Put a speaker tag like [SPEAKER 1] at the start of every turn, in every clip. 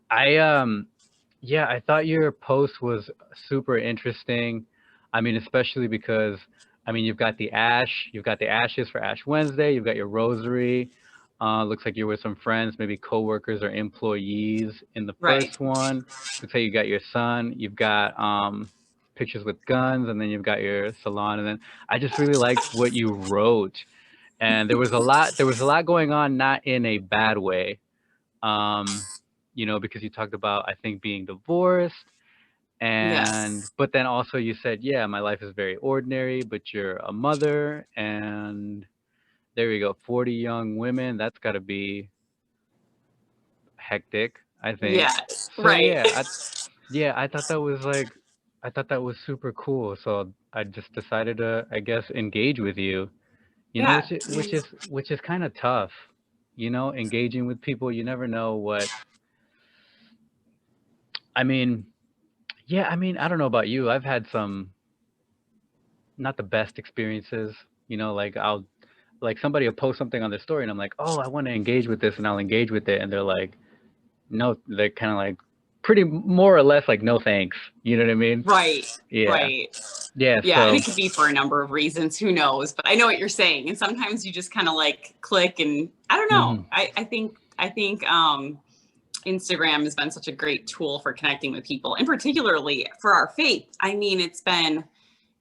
[SPEAKER 1] I Yeah, I thought your post was super interesting. I mean, especially because I mean, you've got the ashes for Ash Wednesday, you've got your rosary. Looks like you're with some friends, maybe coworkers or employees in the
[SPEAKER 2] Right.
[SPEAKER 1] first one. Looks like you got your son, you've got pictures with guns, and then you've got your salon, and then I just really liked what you wrote. And there was a lot going on, not in a bad way. Because you talked about, I think, being divorced, and
[SPEAKER 2] Yes.
[SPEAKER 1] but then also you said, yeah, my life is very ordinary, but you're a mother, and there you go, 40 young women. That's got to be hectic, I think.
[SPEAKER 2] Yes.
[SPEAKER 1] So
[SPEAKER 2] Right.
[SPEAKER 1] yeah, I thought that was super cool. So I just decided to, I guess, engage with you.
[SPEAKER 2] Yeah.
[SPEAKER 1] Which is kind of tough. Engaging with people, you never know what. I mean, yeah, I mean, I don't know about you. I've had some not the best experiences. Like somebody will post something on their story, and I'm like, oh, I want to engage with this, and I'll engage with it, and they're like, no, they're kind of like pretty more or less like, no thanks. You know what I mean?
[SPEAKER 2] Right.
[SPEAKER 1] Yeah,
[SPEAKER 2] Right.
[SPEAKER 1] yeah.
[SPEAKER 2] Yeah, and
[SPEAKER 1] So,
[SPEAKER 2] it could be for a number of reasons. Who knows? But I know what you're saying. And sometimes you just kind of like click, and I don't know.
[SPEAKER 1] hmm
[SPEAKER 2] I think Instagram has been such a great tool for connecting with people, and particularly for our faith. I mean, it's been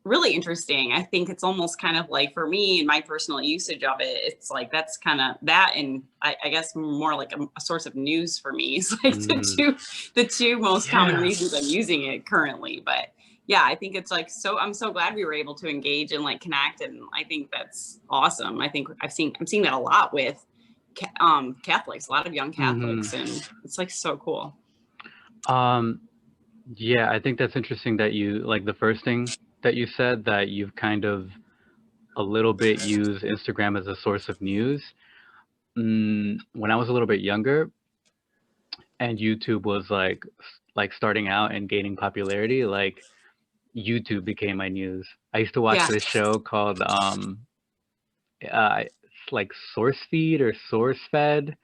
[SPEAKER 2] really interesting. I think it's almost kind of like, for me and my personal usage of it, it's like that's kind of that, and I guess more like a source of news for me. It's like
[SPEAKER 1] hmm
[SPEAKER 2] the two most common
[SPEAKER 1] yeah,
[SPEAKER 2] reasons I'm using it currently. But yeah, I think it's like, so I'm so glad we were able to engage and like connect, and I think that's awesome. I think I'm seeing that a lot with Catholics, a lot of young
[SPEAKER 1] hmm
[SPEAKER 2] Catholics, and it's like so cool.
[SPEAKER 1] um, yeah. I think that's interesting that you like the first thing that you said, that you've kind of a little bit used Instagram as a source of news. When I was a little bit younger, and YouTube was like starting out and gaining popularity, like YouTube became my news. I used to watch
[SPEAKER 2] Yeah.
[SPEAKER 1] this show called it's like Source Feed or Source Fed,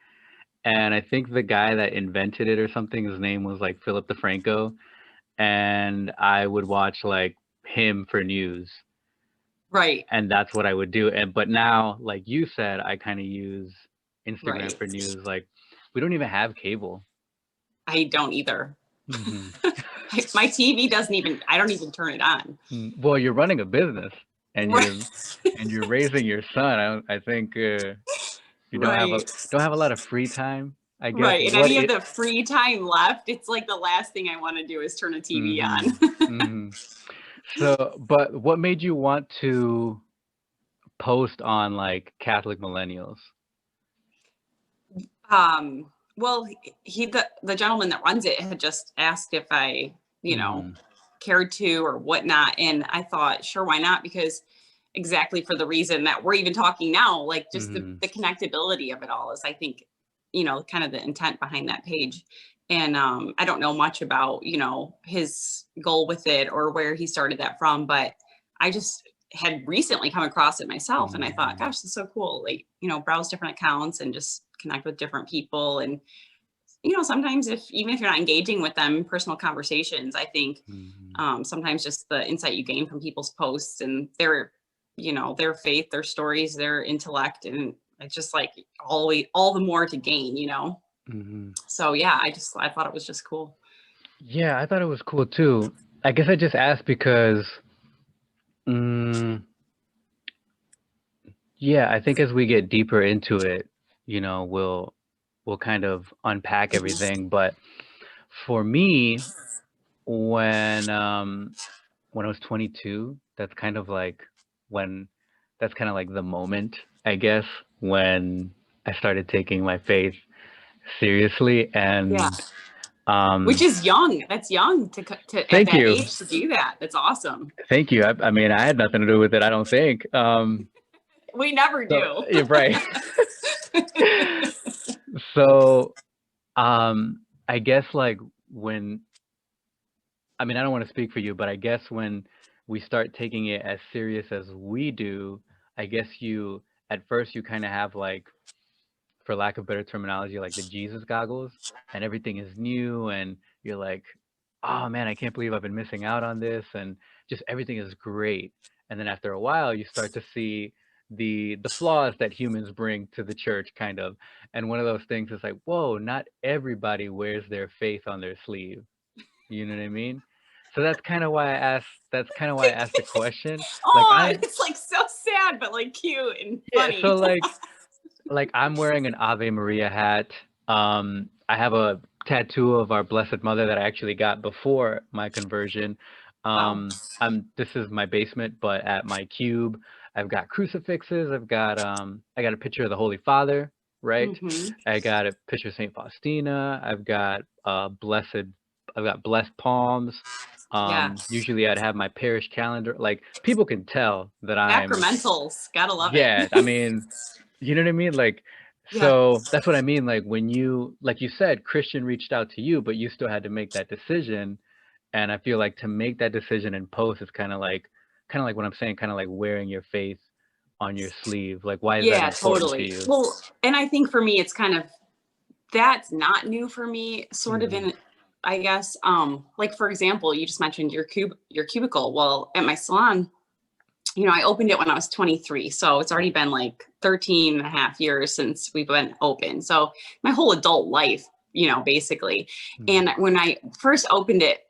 [SPEAKER 1] and I think the guy that invented it or something, his name was like Philip DeFranco, and I would watch like him for news,
[SPEAKER 2] Right.
[SPEAKER 1] and that's what I would do. And but now, like you said, I kind of use Instagram
[SPEAKER 2] Right.
[SPEAKER 1] for news. Like we don't even have cable.
[SPEAKER 2] I don't either.
[SPEAKER 1] hmm
[SPEAKER 2] My TV doesn't even, I don't even turn it on.
[SPEAKER 1] Well, you're running a business, and you're
[SPEAKER 2] Right.
[SPEAKER 1] and you're raising your son. I think you
[SPEAKER 2] Right.
[SPEAKER 1] don't have a lot of free time. I guess
[SPEAKER 2] Right. And
[SPEAKER 1] what
[SPEAKER 2] any of
[SPEAKER 1] it.
[SPEAKER 2] the free time left, it's like the last thing I want to do is turn a TV
[SPEAKER 1] hmm
[SPEAKER 2] on.
[SPEAKER 1] hmm So, but what made you want to post on like Catholic millennials?
[SPEAKER 2] Well, the gentleman that runs it had just asked if I, you know,
[SPEAKER 1] hmm
[SPEAKER 2] cared to or whatnot. And I thought, sure, why not? Because exactly for the reason that we're even talking now, like just
[SPEAKER 1] hmm
[SPEAKER 2] the connectability of it all is, I think, kind of the intent behind that page. And I don't know much about, his goal with it or where he started that from, but I just had recently come across it myself, and I thought,
[SPEAKER 1] hmm
[SPEAKER 2] gosh, this is so cool. Like, browse different accounts and just connect with different people. And sometimes, if even if you're not engaging with them in personal conversations, I think
[SPEAKER 1] hmm
[SPEAKER 2] sometimes just the insight you gain from people's posts and their faith, their stories, their intellect, and it's just like always all the more to gain.
[SPEAKER 1] hmm
[SPEAKER 2] So yeah, I thought it was just cool.
[SPEAKER 1] Yeah, I thought it was cool too. I guess I just asked because, mm, yeah, I think as we get deeper into it, we'll kind of unpack everything. But for me, when um when I was 22, when that's kind of like the moment, I guess, when I started taking my faith seriously.
[SPEAKER 2] Yeah,
[SPEAKER 1] And
[SPEAKER 2] which
[SPEAKER 1] um
[SPEAKER 2] is young. That's young to at
[SPEAKER 1] thank
[SPEAKER 2] that
[SPEAKER 1] you.
[SPEAKER 2] age to do that. That's awesome.
[SPEAKER 1] Thank you. I mean, I had nothing to do with it, I don't think.
[SPEAKER 2] We never
[SPEAKER 1] So
[SPEAKER 2] do.
[SPEAKER 1] you're right. So I guess like when I mean, I don't want to speak for you, but I guess when we start taking it as serious as we do, I guess at first you kind of have like for lack of better terminology, like the Jesus goggles, and everything is new, and you're like, oh man, I can't believe I've been missing out on this, and just everything is great. And then after a while, you start to see the flaws that humans bring to the church, kind of. And one of those things is like, whoa, not everybody wears their faith on their sleeve. You know what I mean? So that's kind of why I asked the question. Like
[SPEAKER 2] Oh,
[SPEAKER 1] I
[SPEAKER 2] it's like so sad, but like cute and
[SPEAKER 1] yeah, so
[SPEAKER 2] funny.
[SPEAKER 1] like I'm wearing an Ave Maria hat. I have a tattoo of our Blessed Mother that I actually got before my conversion.
[SPEAKER 2] Wow.
[SPEAKER 1] This is my basement, but at my cube, I've got crucifixes. I got a picture of the Holy Father, right?
[SPEAKER 2] Hmm.
[SPEAKER 1] I got a picture of Saint Faustina. I've got blessed palms.
[SPEAKER 2] Yeah.
[SPEAKER 1] Usually I'd have my parish calendar. Like people can tell that I'm,
[SPEAKER 2] Sacramentals. Gotta love it.
[SPEAKER 1] yeah, I mean, you know what I mean? Like,
[SPEAKER 2] Yeah.
[SPEAKER 1] so that's what I mean. Like when you, like you said, Christian reached out to you, but you still had to make that decision. And I feel like to make that decision in post is kind of like what I'm saying, kind of like wearing your faith on your sleeve. Like, why is that
[SPEAKER 2] Yeah,
[SPEAKER 1] important to
[SPEAKER 2] totally.
[SPEAKER 1] you?
[SPEAKER 2] Well, and I think for me, it's kind of that's not new for me, sort of
[SPEAKER 1] Hmm.
[SPEAKER 2] in I guess. Like for example, you just mentioned your cubicle. Well, at my salon, I opened it when I was 23. So it's already been like 13 and a half years since we've been open. So my whole adult life, basically. And
[SPEAKER 1] Hmm.
[SPEAKER 2] when I first opened it,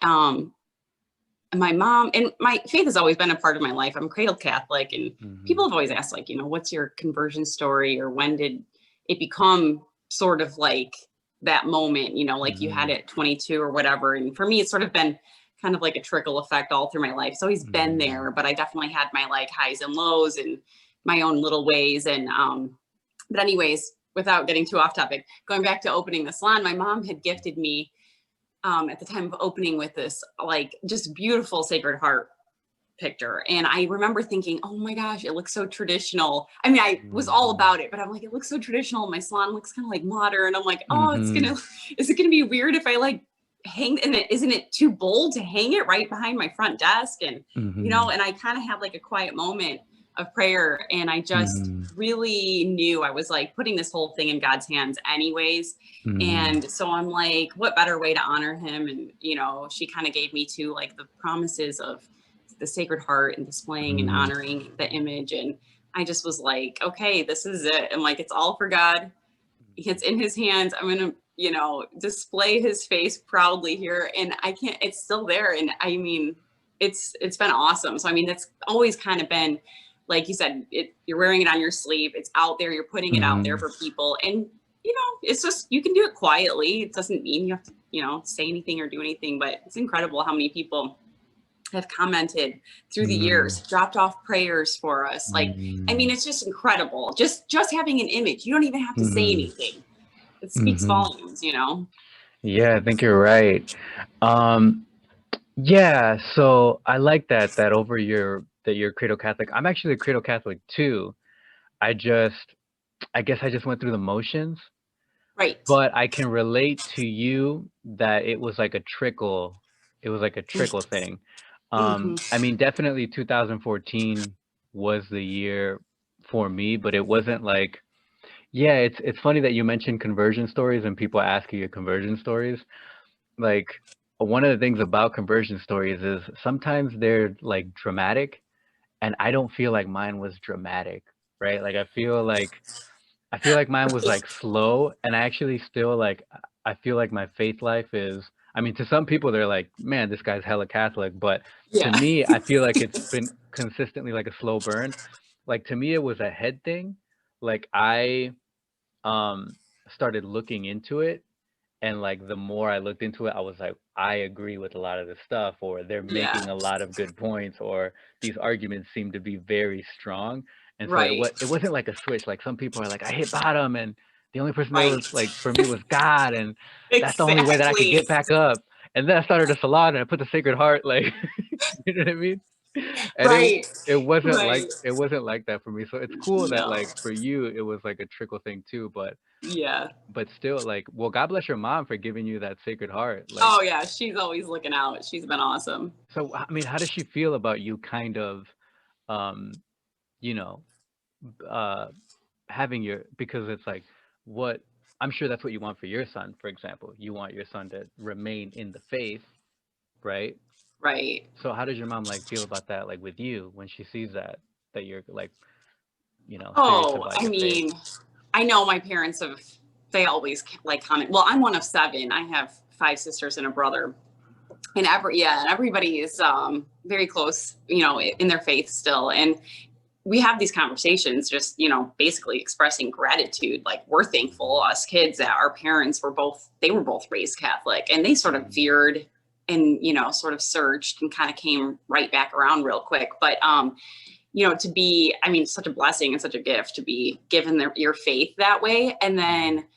[SPEAKER 2] my mom and my faith has always been a part of my life. I'm cradle Catholic, and people
[SPEAKER 1] Hmm.
[SPEAKER 2] have always asked, like, what's your conversion story, or when did it become sort of like that moment, like you had
[SPEAKER 1] Hmm.
[SPEAKER 2] it at 22 or whatever. And for me, it's sort of been kind of like a trickle effect all through my life. It's always been
[SPEAKER 1] Hmm.
[SPEAKER 2] there, but I definitely had my like highs and lows and my own little ways. And, but anyways, without getting too off topic, going back to opening the salon, my mom had gifted me at the time of opening with this like just beautiful Sacred Heart picture. And I remember thinking, oh my gosh, it looks so traditional. I mean, I was all
[SPEAKER 1] Hmm.
[SPEAKER 2] about it, but I'm like, it looks so traditional. My salon looks kind of like modern. I'm like, oh,
[SPEAKER 1] Hmm.
[SPEAKER 2] is it gonna be weird if I like hang, and isn't it too bold to hang it right behind my front desk? And,
[SPEAKER 1] Hmm.
[SPEAKER 2] and I kind of had like a quiet moment of prayer. And I just
[SPEAKER 1] Hmm.
[SPEAKER 2] really knew I was like putting this whole thing in God's hands anyways.
[SPEAKER 1] Hmm.
[SPEAKER 2] And so I'm like, what better way to honor him? And, she kind of gave me to like the promises of the Sacred Heart and displaying and
[SPEAKER 1] Hmm.
[SPEAKER 2] honoring the image. And I just was like, okay, this is it. I'm like, it's all for God. It's in his hands. I'm going to, display his face proudly here. And I can't, it's still there. And I mean, it's been awesome. So, I mean, that's always kind of been, like you said, you're wearing it on your sleeve. It's out there. You're putting it out there
[SPEAKER 1] Hmm.
[SPEAKER 2] for people. And, it's just, you can do it quietly. It doesn't mean you have to, say anything or do anything, but it's incredible how many people have commented through the
[SPEAKER 1] Hmm.
[SPEAKER 2] years, dropped off prayers for us. Like, I mean,
[SPEAKER 1] Hmm.
[SPEAKER 2] it's just incredible. Just having an image. You don't even have to say
[SPEAKER 1] Hmm.
[SPEAKER 2] anything. It speaks
[SPEAKER 1] Hmm.
[SPEAKER 2] volumes.
[SPEAKER 1] Yeah, I think you're right. Um, yeah, so I like that over that you're Credo Catholic. I'm actually a Credo Catholic too. I just I guess I just went through the motions,
[SPEAKER 2] Right.
[SPEAKER 1] but I can relate to you that it was like a trickle. It was like a trickle thing.
[SPEAKER 2] Mm-hmm.
[SPEAKER 1] I mean, definitely 2014 was the year for me, but it wasn't like, yeah, it's funny that you mentioned conversion stories and people ask you your conversion stories. Like one of the things about conversion stories is sometimes they're like dramatic, and I don't feel like mine was dramatic, right? Like I feel like mine was like slow, and I actually still like I feel like my faith life is, I mean, to some people they're like, man, this guy's hella Catholic, but to
[SPEAKER 2] Yeah.
[SPEAKER 1] me I feel like it's been consistently like a slow burn. Like to me it was a head thing. Like I um started looking into it, and like the more I looked into it, I was like, I agree with a lot of this stuff, or they're
[SPEAKER 2] Yeah.
[SPEAKER 1] making a lot of good points, or these arguments seem to be very strong. And so
[SPEAKER 2] Right.
[SPEAKER 1] it wasn't like a switch. Like some people are like, I hit bottom, and the only person that
[SPEAKER 2] Right.
[SPEAKER 1] was like for me was God, and that's the only way that I could
[SPEAKER 2] Exactly.
[SPEAKER 1] get back up. And then I started a salon and I put the Sacred Heart, like you know what I mean? And
[SPEAKER 2] Right.
[SPEAKER 1] like
[SPEAKER 2] Right.
[SPEAKER 1] it wasn't like that for me. So it's cool that
[SPEAKER 2] No.
[SPEAKER 1] like for you it was like a trickle thing too,
[SPEAKER 2] Yeah.
[SPEAKER 1] but still, like, well, God bless your mom for giving you that Sacred Heart. Like,
[SPEAKER 2] Oh yeah. She's always looking out. She's been awesome.
[SPEAKER 1] so I mean, how does she feel about you kind of, um, you know, uh, having your, because it's like what I'm sure that's what you want for your son, for example. You want your son to remain in the faith, right?
[SPEAKER 2] Right.
[SPEAKER 1] So how does your mom like feel about that, like with you when she sees that you're like, serious
[SPEAKER 2] Oh,
[SPEAKER 1] about
[SPEAKER 2] I
[SPEAKER 1] your faith?
[SPEAKER 2] mean, I know my parents have, they always like comment. Well, I'm one of seven. I have five sisters and a brother. And everybody is very close, in their faith still. And we have these conversations just, basically expressing gratitude. Like, we're thankful, us kids, that our parents they were both raised Catholic, and they sort of
[SPEAKER 1] Mhm.
[SPEAKER 2] veered and, sort of searched and kind of came right back around real quick. But to be, I mean, such a blessing and such a gift to be given your faith that way. And then,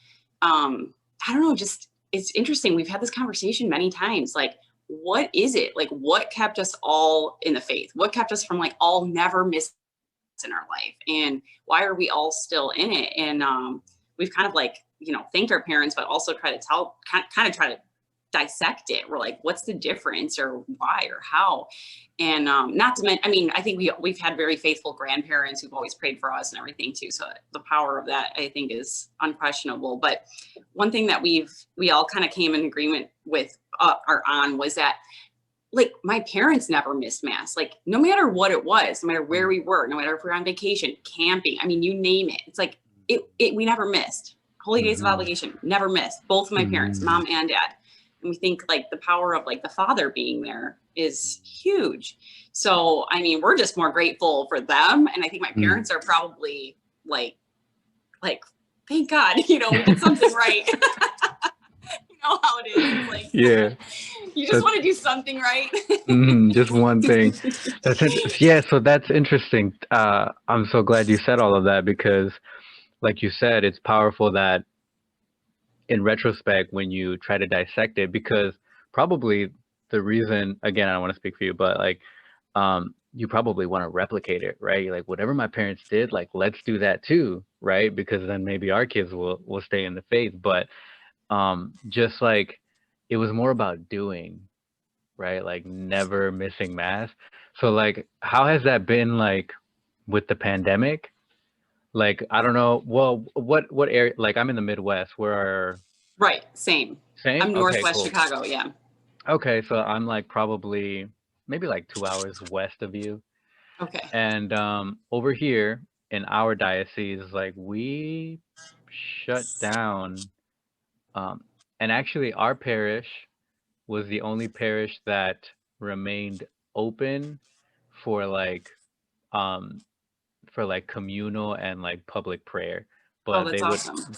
[SPEAKER 1] Mhm.
[SPEAKER 2] I don't know, just, it's interesting. We've had this conversation many times. Like, what is it? Like, what kept us all in the faith? What kept us from like all never miss in our life? And why are we all still in it? And we've kind of like, thanked our parents, but also try to kind of try to dissect it. We're like, what's the difference, or why, or how? And not to mention, I mean, I think we've had very faithful grandparents who've always prayed for us and everything too. So the power of that, I think, is unquestionable. But one thing that we all kind of came in agreement with, or on, was that, like, my parents never missed mass, like, no matter what it was, no matter where we were, no matter if we were on vacation, camping, I mean, you name it. It's like, we never missed. Holy days of
[SPEAKER 1] Mhm.
[SPEAKER 2] obligation, never missed. Both of my parents,
[SPEAKER 1] Mhm.
[SPEAKER 2] mom and dad. And we think like the power of like the father being there is huge. So, I mean, we're just more grateful for them. And I think my
[SPEAKER 1] Mhm.
[SPEAKER 2] parents are probably like, thank God, we did something right. You know how it is. It's like,
[SPEAKER 1] Yeah.
[SPEAKER 2] you just
[SPEAKER 1] That's
[SPEAKER 2] want to do something right.
[SPEAKER 1] just one thing. Yeah, so that's interesting. I'm so glad you said all of that because, like you said, it's powerful that in retrospect, when you try to dissect it, because probably the reason, again, I don't want to speak for you, but like, you probably want to replicate it, right? You're like, whatever my parents did, like, let's do that too, right? Because then maybe our kids will stay in the faith. But just like it was more about doing, right? Like never missing mass. So like, how has that been like with the pandemic? Like, I don't know. Well, what area? Like, I'm in the Midwest. Where are
[SPEAKER 2] Right. Same.
[SPEAKER 1] same?
[SPEAKER 2] I'm
[SPEAKER 1] Okay,
[SPEAKER 2] Northwest
[SPEAKER 1] cool.
[SPEAKER 2] Chicago. Yeah.
[SPEAKER 1] Okay, so I'm like probably maybe like 2 hours west of you.
[SPEAKER 2] Okay.
[SPEAKER 1] And over here in our diocese, like we shut down. Um, and actually, our parish was the only parish that remained open for um like communal and like public prayer.
[SPEAKER 2] Oh,
[SPEAKER 1] But
[SPEAKER 2] that's awesome.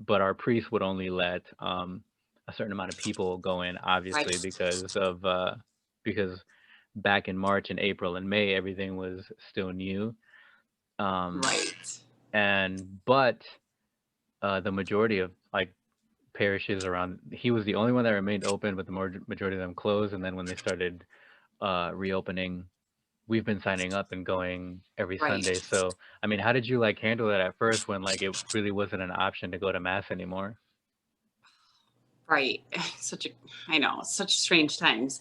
[SPEAKER 1] but our priest would only let a certain amount of people go in, obviously,
[SPEAKER 2] Right.
[SPEAKER 1] because back in March and April and May everything was still new. Um
[SPEAKER 2] Right.
[SPEAKER 1] and but the majority of like parishes around, he was the only one that remained open, but the majority of them closed. And then when they started reopening, we've been signing up and going every
[SPEAKER 2] Right.
[SPEAKER 1] Sunday. So, I mean, how did you like handle that at first when like it really wasn't an option to go to mass anymore?
[SPEAKER 2] Right. Such a, I know, such strange times.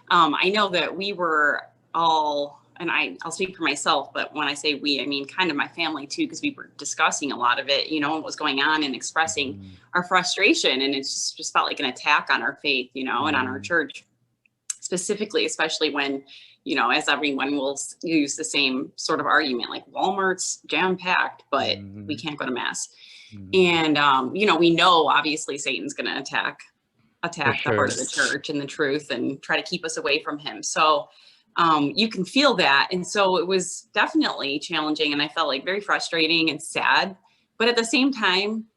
[SPEAKER 2] I know that we were all, and I'll speak for myself, but when I say we, I mean kind of my family too, because we were discussing a lot of it, what was going on, and expressing
[SPEAKER 1] Mhm.
[SPEAKER 2] our frustration. And it's just felt like an attack on our faith, and on our
[SPEAKER 1] Mhm.
[SPEAKER 2] church specifically, especially when, as everyone will use the same sort of argument, like Walmart's jam packed, but we
[SPEAKER 1] Mhm.
[SPEAKER 2] can't go to mass.
[SPEAKER 1] Mhm.
[SPEAKER 2] And we know obviously Satan's going to
[SPEAKER 1] For
[SPEAKER 2] attack the heart
[SPEAKER 1] sure.
[SPEAKER 2] of the church and the truth, and try to keep us away from him. So you can feel that. And so it was definitely challenging, and I felt like very frustrating and sad. But at the same time,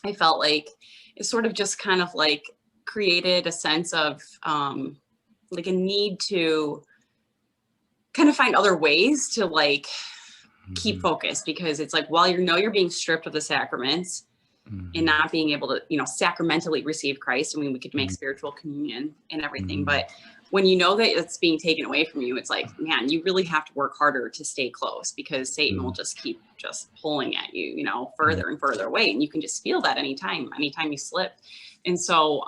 [SPEAKER 2] I felt like it sort of just kind of like created a sense of like a need to kind of find other ways to like keep
[SPEAKER 1] Mhm.
[SPEAKER 2] focused, because it's like, while you're being stripped of the sacraments and
[SPEAKER 1] Mhm.
[SPEAKER 2] not being able to, sacramentally receive Christ. I mean, we could make
[SPEAKER 1] Mhm.
[SPEAKER 2] spiritual communion and everything,
[SPEAKER 1] Mhm.
[SPEAKER 2] but when you know that it's being taken away from you, it's like, man, you really have to work harder to stay close, because Satan will
[SPEAKER 1] Mhm.
[SPEAKER 2] just keep just pulling at you,
[SPEAKER 1] Mhm.
[SPEAKER 2] further and further away. And you can just feel that anytime you slip. And so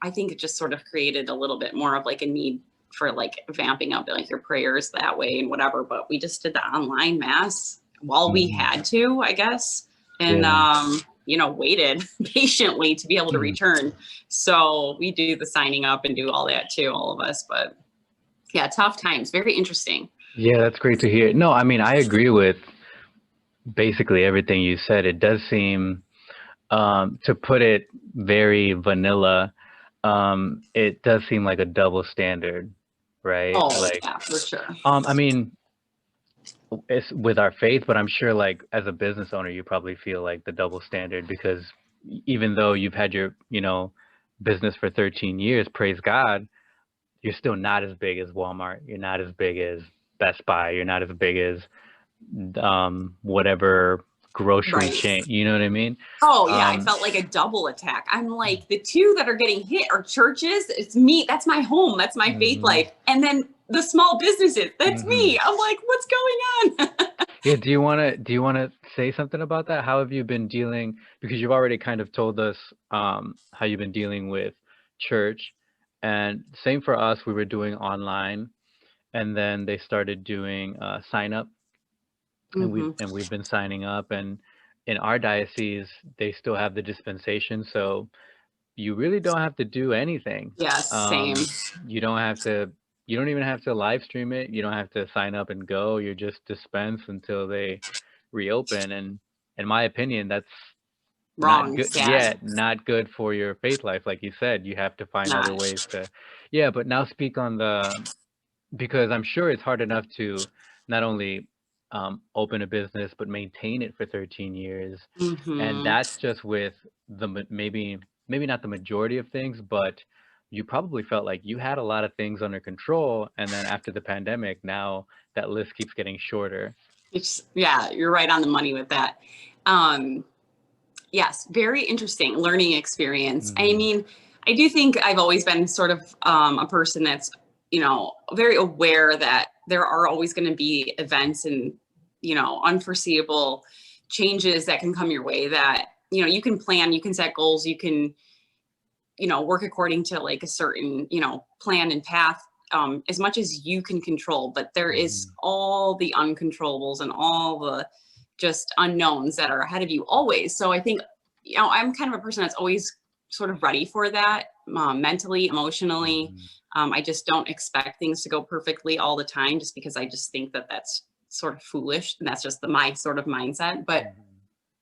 [SPEAKER 2] I think it just sort of created a little bit more of like a need for like vamping up like your prayers that way and whatever. But we just did the online mass while we
[SPEAKER 1] Mhm.
[SPEAKER 2] had to, I guess. and
[SPEAKER 1] Yeah.
[SPEAKER 2] waited patiently to be able to
[SPEAKER 1] Mhm.
[SPEAKER 2] return. So we do the signing up and do all that too, all of us. But yeah, tough times. Very interesting.
[SPEAKER 1] Yeah, that's great to hear. No, I mean, I agree with basically everything you said. It does seem, to put it very vanilla, it does seem like a double standard, right?
[SPEAKER 2] Oh
[SPEAKER 1] Like,
[SPEAKER 2] yeah, for sure.
[SPEAKER 1] I mean, it's with our faith, but I'm sure like as a business owner, you probably feel like the double standard because even though you've had your, business for 13 years, praise God, you're still not as big as Walmart. You're not as big as Best Buy. You're not as big as whatever grocery
[SPEAKER 2] Right.
[SPEAKER 1] chain. You know what I mean?
[SPEAKER 2] Oh yeah, I
[SPEAKER 1] Um,
[SPEAKER 2] felt like a double attack. I'm like, the two that are getting hit are churches. It's me. That's my home. That's my faith
[SPEAKER 1] mhm,
[SPEAKER 2] life. And then the small businesses. That's
[SPEAKER 1] mhm.
[SPEAKER 2] me. I'm like, what's going on?
[SPEAKER 1] Yeah, do you wanna say something about that? How have you been dealing? Because you've already kind of told us how you've been dealing with church, and same for us. We were doing online, and then they started doing sign up, and we've
[SPEAKER 2] Hmm.
[SPEAKER 1] and we've been signing up, and in our diocese, they still have the dispensation, so you really don't have to do anything.
[SPEAKER 2] Yes, same.
[SPEAKER 1] You don't have to. You don't even have to live stream it. You don't have to sign up and go. You're just dispensed until they reopen. And in my opinion, that's not
[SPEAKER 2] Wrong.
[SPEAKER 1] good.
[SPEAKER 2] Sad.
[SPEAKER 1] Yeah, not good for your faith life. Like you said, you have to find other
[SPEAKER 2] Not.
[SPEAKER 1] ways to. Yeah, but now speak on the because I'm sure it's hard enough to not only open a business but maintain it for 13 years, and
[SPEAKER 2] Hmm.
[SPEAKER 1] that's just with maybe not the majority of things, but you probably felt like you had a lot of things under control, and then after the pandemic, now that list keeps getting shorter.
[SPEAKER 2] Yeah, you're right on the money with that. Um, yes, very interesting learning experience. I
[SPEAKER 1] Hmm.
[SPEAKER 2] mean, I do think I've always been sort of a person that's, very aware that there are always going to be events and, unforeseeable changes that can come your way that, you can plan, you can set goals, you can, work according to like a certain, plan and path, as much as you can control. But there is
[SPEAKER 1] Hmm.
[SPEAKER 2] all the uncontrollables and all the just unknowns that are ahead of you always. So I think, I'm kind of a person that's always sort of ready for that, mentally, emotionally.
[SPEAKER 1] Hmm.
[SPEAKER 2] I just don't expect things to go perfectly all the time just because I just think that that's sort of foolish. And that's just my sort of mindset. But
[SPEAKER 1] Hmm.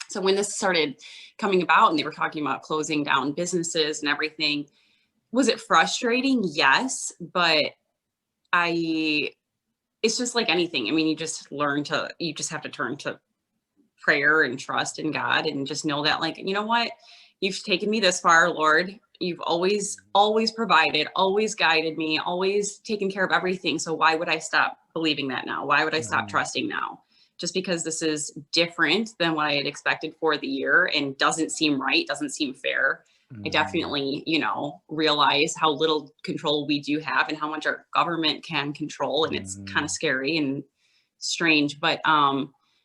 [SPEAKER 2] so when this started coming about and they were talking about closing down businesses and everything, was it frustrating? Yes, but I it's just like anything. I mean, you just have to turn to prayer and trust in God and just know that, like, you know what? You've taken me this far, Lord. You've always provided, always guided me, always taken care of everything. So why would I stop believing that now? Why would I stop
[SPEAKER 1] Hmm.
[SPEAKER 2] trusting now? Just because this is different than what I had expected for the year and doesn't seem right, doesn't seem fair. I
[SPEAKER 1] Hmm.
[SPEAKER 2] definitely, realize how little control we do have and how much our government can control. And it's kind of
[SPEAKER 1] Hmm.
[SPEAKER 2] scary and strange. But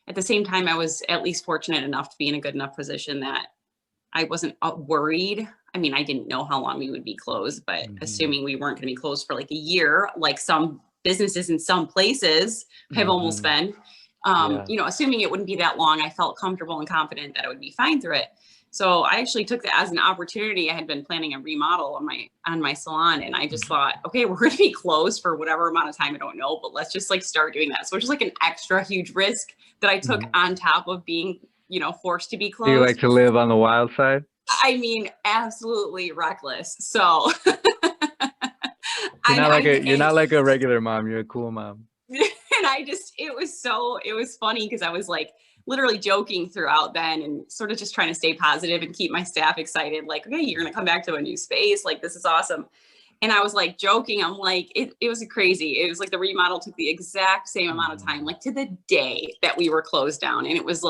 [SPEAKER 2] at the same time, I was at least fortunate enough to be in a good enough position that I wasn't worried. I mean, I didn't know how long we would be closed, but
[SPEAKER 1] Hmm.
[SPEAKER 2] assuming we weren't going to be closed for like a year, like some businesses in some places have almost
[SPEAKER 1] Hmm.
[SPEAKER 2] been,
[SPEAKER 1] Yeah.
[SPEAKER 2] assuming it wouldn't be that long, I felt comfortable and confident that I would be fine through it. So I actually took that as an opportunity. I had been planning a remodel on my salon, and I just thought, okay, we're going to be closed for whatever amount of time. I don't know, but let's just like start doing that. So it's just like an extra huge risk that I took
[SPEAKER 1] Hmm.
[SPEAKER 2] on top of being, forced to be
[SPEAKER 1] Do you like
[SPEAKER 2] closed.
[SPEAKER 1] to live on the wild side?
[SPEAKER 2] I mean, absolutely reckless. So
[SPEAKER 1] You're not like a you're
[SPEAKER 2] and
[SPEAKER 1] not like a regular mom. You're a cool mom.
[SPEAKER 2] and it was funny because I was like literally joking throughout then and sort of just trying to stay positive and keep my staff excited. Like, okay, you're gonna come back to a new space. Like, this is awesome. And I was like joking. I'm like, it was crazy. It was like the remodel took the exact same amount of time,
[SPEAKER 1] Hmm.
[SPEAKER 2] like to the day that we were closed down. And it was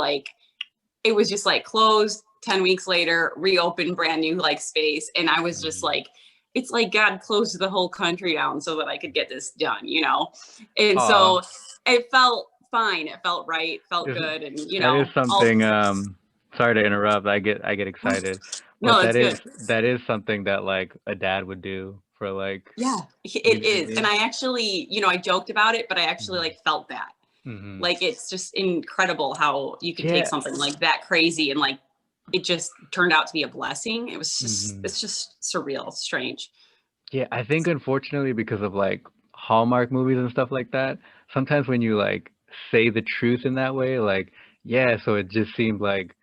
[SPEAKER 2] just like closed 10 weeks later, reopened, brand new like space. And I was just
[SPEAKER 1] Hmm.
[SPEAKER 2] like, it's like God closed the whole country down so that I could get this done. And
[SPEAKER 1] Aw,
[SPEAKER 2] so it felt fine. It felt right, felt
[SPEAKER 1] is
[SPEAKER 2] good. And,
[SPEAKER 1] that is
[SPEAKER 2] I'll,
[SPEAKER 1] something. Sorry to interrupt. I get excited, but
[SPEAKER 2] no, that's good.
[SPEAKER 1] that is something that like a dad would do for like
[SPEAKER 2] Yeah, it
[SPEAKER 1] you know what I
[SPEAKER 2] is. And
[SPEAKER 1] mean?
[SPEAKER 2] I actually, I joked about it, but I actually
[SPEAKER 1] Mhm.
[SPEAKER 2] like felt that.
[SPEAKER 1] Hmm.
[SPEAKER 2] Like, it's just incredible how you could take
[SPEAKER 1] Yeah.
[SPEAKER 2] something like that crazy and like it just turned out to be a blessing. It was just,
[SPEAKER 1] Hmm.
[SPEAKER 2] it's just surreal, strange.
[SPEAKER 1] Yeah, I think unfortunately because of like Hallmark movies and stuff like that, sometimes when you like say the truth in that way, like, yeah, so it just seemed like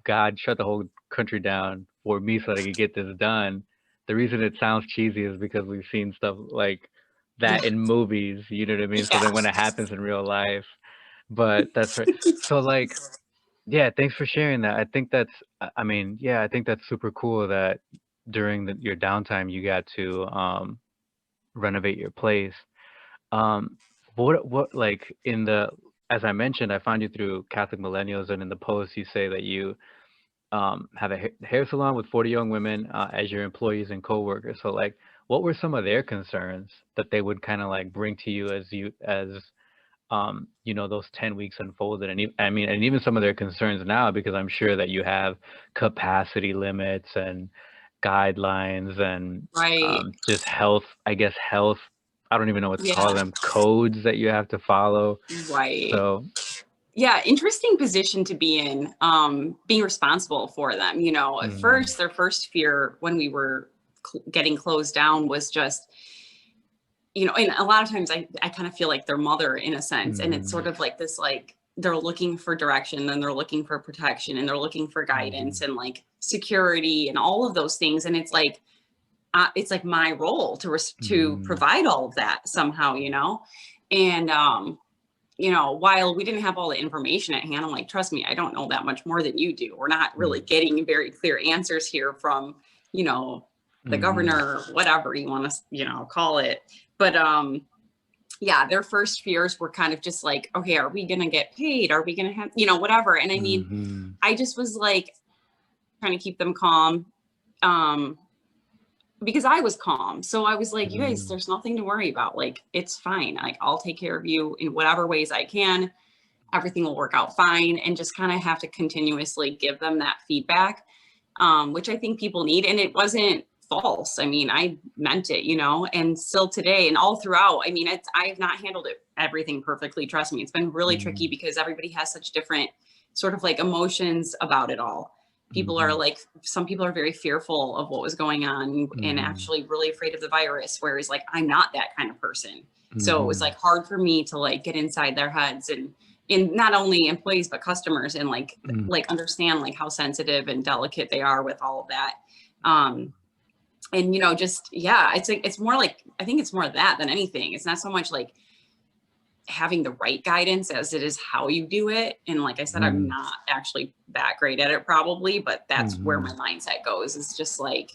[SPEAKER 1] God shut the whole country down for me so that I could get this done. The reason it sounds cheesy is because we've seen stuff like
[SPEAKER 2] Yeah.
[SPEAKER 1] that in movies, you know what I mean? So
[SPEAKER 2] Yeah.
[SPEAKER 1] then when it happens in real life, but that's right. So like, yeah, thanks for sharing that. I think that's, I mean, yeah, I think that's super cool that during your downtime you got to renovate your place. Um, what like in the as I mentioned, I found you through Catholic Millennials, and in the post you say that you have a hair salon with 40 young women as your employees and coworkers. So like, what were some of their concerns that they would kind of like bring to you as you know, those 10 weeks unfolded? And I mean, and even some of their concerns now, because I'm sure that you have capacity limits and guidelines and
[SPEAKER 2] Right.
[SPEAKER 1] just health, I guess health, I don't even know what to call
[SPEAKER 2] Yeah.
[SPEAKER 1] them, codes that you have to follow.
[SPEAKER 2] Right.
[SPEAKER 1] So,
[SPEAKER 2] Yeah, interesting position to be in, being responsible for them. You know, at
[SPEAKER 1] mm,
[SPEAKER 2] first, their first fear when we were getting closed down was just, you know, and a lot of times I kind of feel like their mother in a sense. And it's sort
[SPEAKER 1] mm,
[SPEAKER 2] of like this, like, they're looking for direction, then they're looking for protection, and they're looking for guidance
[SPEAKER 1] mm,
[SPEAKER 2] and like security and all of those things. And it's like my role to
[SPEAKER 1] mm,
[SPEAKER 2] provide all of that somehow, you know? And, you know, while we didn't have all the information at hand, I'm like, trust me, I don't know that much more than you do. We're not really
[SPEAKER 1] mm,
[SPEAKER 2] getting very clear answers here from, you know, the
[SPEAKER 1] mm,
[SPEAKER 2] governor, whatever you want to, you know, call it. But yeah, their first fears were kind of just like, okay, are we going to get paid? Are we going to have, you know, whatever. And I mean,
[SPEAKER 1] mm,
[SPEAKER 2] I just was like trying to keep them calm. Um, because I was calm. So I was like, you guys,
[SPEAKER 1] mm,
[SPEAKER 2] there's nothing to worry about. Like, it's fine. Like, I'll take care of you in whatever ways I can. Everything will work out fine. And just kind of have to continuously give them that feedback, which I think people need. And it wasn't false. I mean, I meant it, you know, and still today and all throughout, I mean, I have not handled it everything perfectly. Trust me, it's been really tricky
[SPEAKER 1] mm,
[SPEAKER 2] because everybody has such different sort of like emotions about it all. People are
[SPEAKER 1] mhm,
[SPEAKER 2] like, some people are very fearful of what was going on and
[SPEAKER 1] mhm,
[SPEAKER 2] actually really afraid of the virus, whereas like I'm not that kind of person. So it was
[SPEAKER 1] mhm,
[SPEAKER 2] like hard for me to like get inside their heads and in not only employees but customers and
[SPEAKER 1] mm,
[SPEAKER 2] like understand like how sensitive and delicate they are with all of that. um and you know, just yeah, it's like it's more like, I think it's more that than anything. It's not so much like having the right guidance as it is how you do it. And like I said, I'm
[SPEAKER 1] mhm,
[SPEAKER 2] not actually that great at it probably, but that's where my
[SPEAKER 1] mhm,
[SPEAKER 2] mindset goes, is just like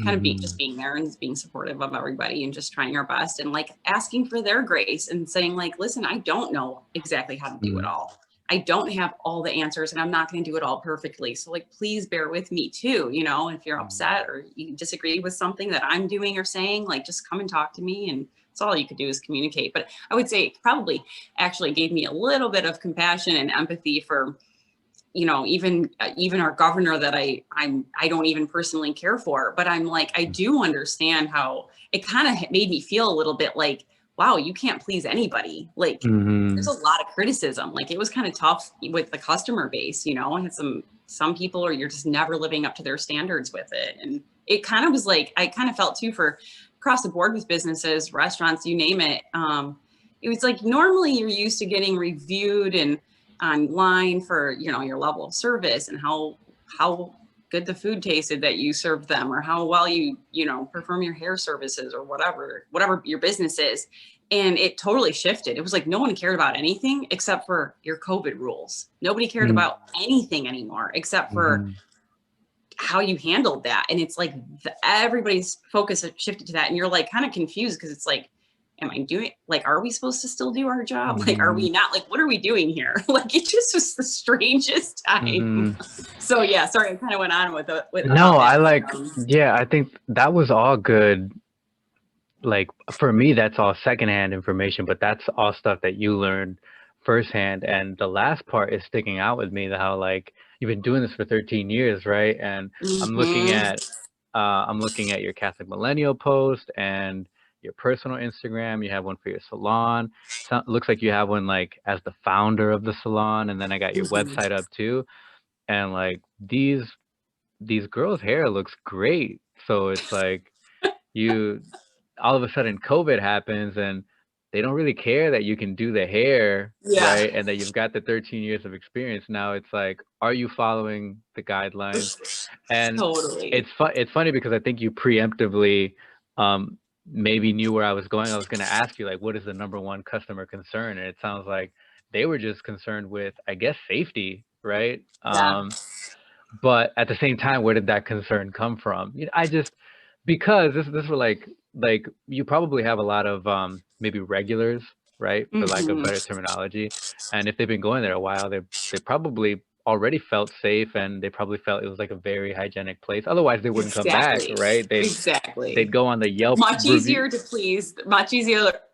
[SPEAKER 2] kind of just
[SPEAKER 1] mhm,
[SPEAKER 2] being there and being supportive of everybody and just trying our best and like asking for their grace and saying like, listen, I don't know exactly how to do it
[SPEAKER 1] mhm,
[SPEAKER 2] all. I don't have all the answers and I'm not going to do it all perfectly. So like, please bear with me too, you know, if you're
[SPEAKER 1] mhm,
[SPEAKER 2] upset or you disagree with something that I'm doing or saying, like just come and talk to me. And it's all you could do is communicate. But I would say it probably actually gave me a little bit of compassion and empathy for, you know, even our governor that I don't even personally care for, but I'm like, I do understand how it kind of made me feel a little bit like, wow, you can't please anybody. Like there's a
[SPEAKER 1] mhm,
[SPEAKER 2] lot of criticism. Like it was kind of tough with the customer base, you know. I had some people, or you're just never living up to their standards with it. And it kind of was like, I kind of felt too for across the board with businesses, restaurants, you name it. It was like normally you're used to getting reviewed and online for, you know, your level of service and how good the food tasted that you served them, or how well you know, perform your hair services, or whatever your business is. And it totally shifted. It was like no one cared about anything except for your COVID rules. Nobody cared
[SPEAKER 1] mm,
[SPEAKER 2] about anything anymore except for
[SPEAKER 1] mhm,
[SPEAKER 2] how you handled that. And it's like everybody's focus had shifted to that. And you're like kind of confused because it's like, am I doing, like, are we supposed to still do our job? Like, are
[SPEAKER 1] mhm,
[SPEAKER 2] we not? Like, what are we doing here? Like, it just was the strangest time.
[SPEAKER 1] mhm.
[SPEAKER 2] So yeah, sorry, I kind of went on with
[SPEAKER 1] No,
[SPEAKER 2] about
[SPEAKER 1] I
[SPEAKER 2] that.
[SPEAKER 1] like, yeah, I think that was all good. Like for me, that's all secondhand information, but that's all stuff that you learned firsthand. And the last part is sticking out with me, how like you've been doing this for 13 years, right? And I'm looking
[SPEAKER 2] Mhm.
[SPEAKER 1] at I'm looking at your Catholic Millennial post, and your personal Instagram, you have one for your salon. So, looks like you have one like as the founder of the salon, and then I got your
[SPEAKER 2] Mhm.
[SPEAKER 1] website up too. And like these girls' hair looks great. So it's like you all of a sudden COVID happens and they don't really care that you can do the hair,
[SPEAKER 2] Yeah,
[SPEAKER 1] right? And that you've got the 13 years of experience. Now it's like, are you following the guidelines? And
[SPEAKER 2] totally.
[SPEAKER 1] it's funny because I think you preemptively um maybe knew where I was going. I was going to ask you like what is the number one customer concern? And it sounds like they were just concerned with, I guess, safety, right?
[SPEAKER 2] Yeah.
[SPEAKER 1] But at the same time, where did that concern come from? I just because this were like you probably have a lot of maybe regulars, right? For lack of
[SPEAKER 2] Mhm.
[SPEAKER 1] better terminology. And if they've been going there a while, they probably already felt safe and they probably felt it was like a very hygienic place. Otherwise they wouldn't come back,
[SPEAKER 2] Exactly.
[SPEAKER 1] right? They'd
[SPEAKER 2] Exactly.
[SPEAKER 1] go on the Yelp
[SPEAKER 2] Much
[SPEAKER 1] review.
[SPEAKER 2] easier to please,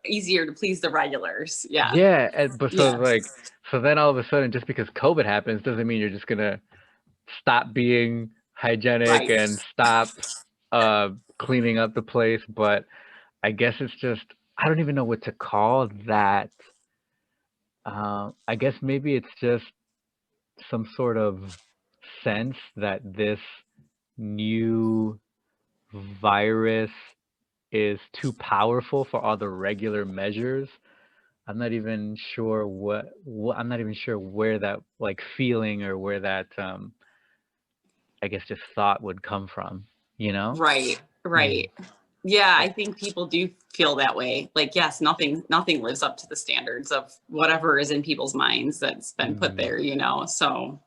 [SPEAKER 2] easier to please the regulars. Yeah.
[SPEAKER 1] Yeah, but so
[SPEAKER 2] Yeah.
[SPEAKER 1] it's like so then all of a sudden just because COVID happens doesn't mean you're just gonna stop being hygienic
[SPEAKER 2] Right.
[SPEAKER 1] and stop uh cleaning up the place. But I guess it's just I don't even know what to call that. I guess maybe it's just some sort of sense that this new virus is too powerful for all the regular measures. I'm not even sure what I'm not even sure where that like feeling or where that I guess just thought would come from, you know?
[SPEAKER 2] Right.
[SPEAKER 1] Mhm.
[SPEAKER 2] Right. Yeah,
[SPEAKER 1] Eh,
[SPEAKER 2] I think people do feel that way. Like, yes, nothing lives up to the standards of whatever is in people's minds that's been put
[SPEAKER 1] mhm.
[SPEAKER 2] there, you know. So,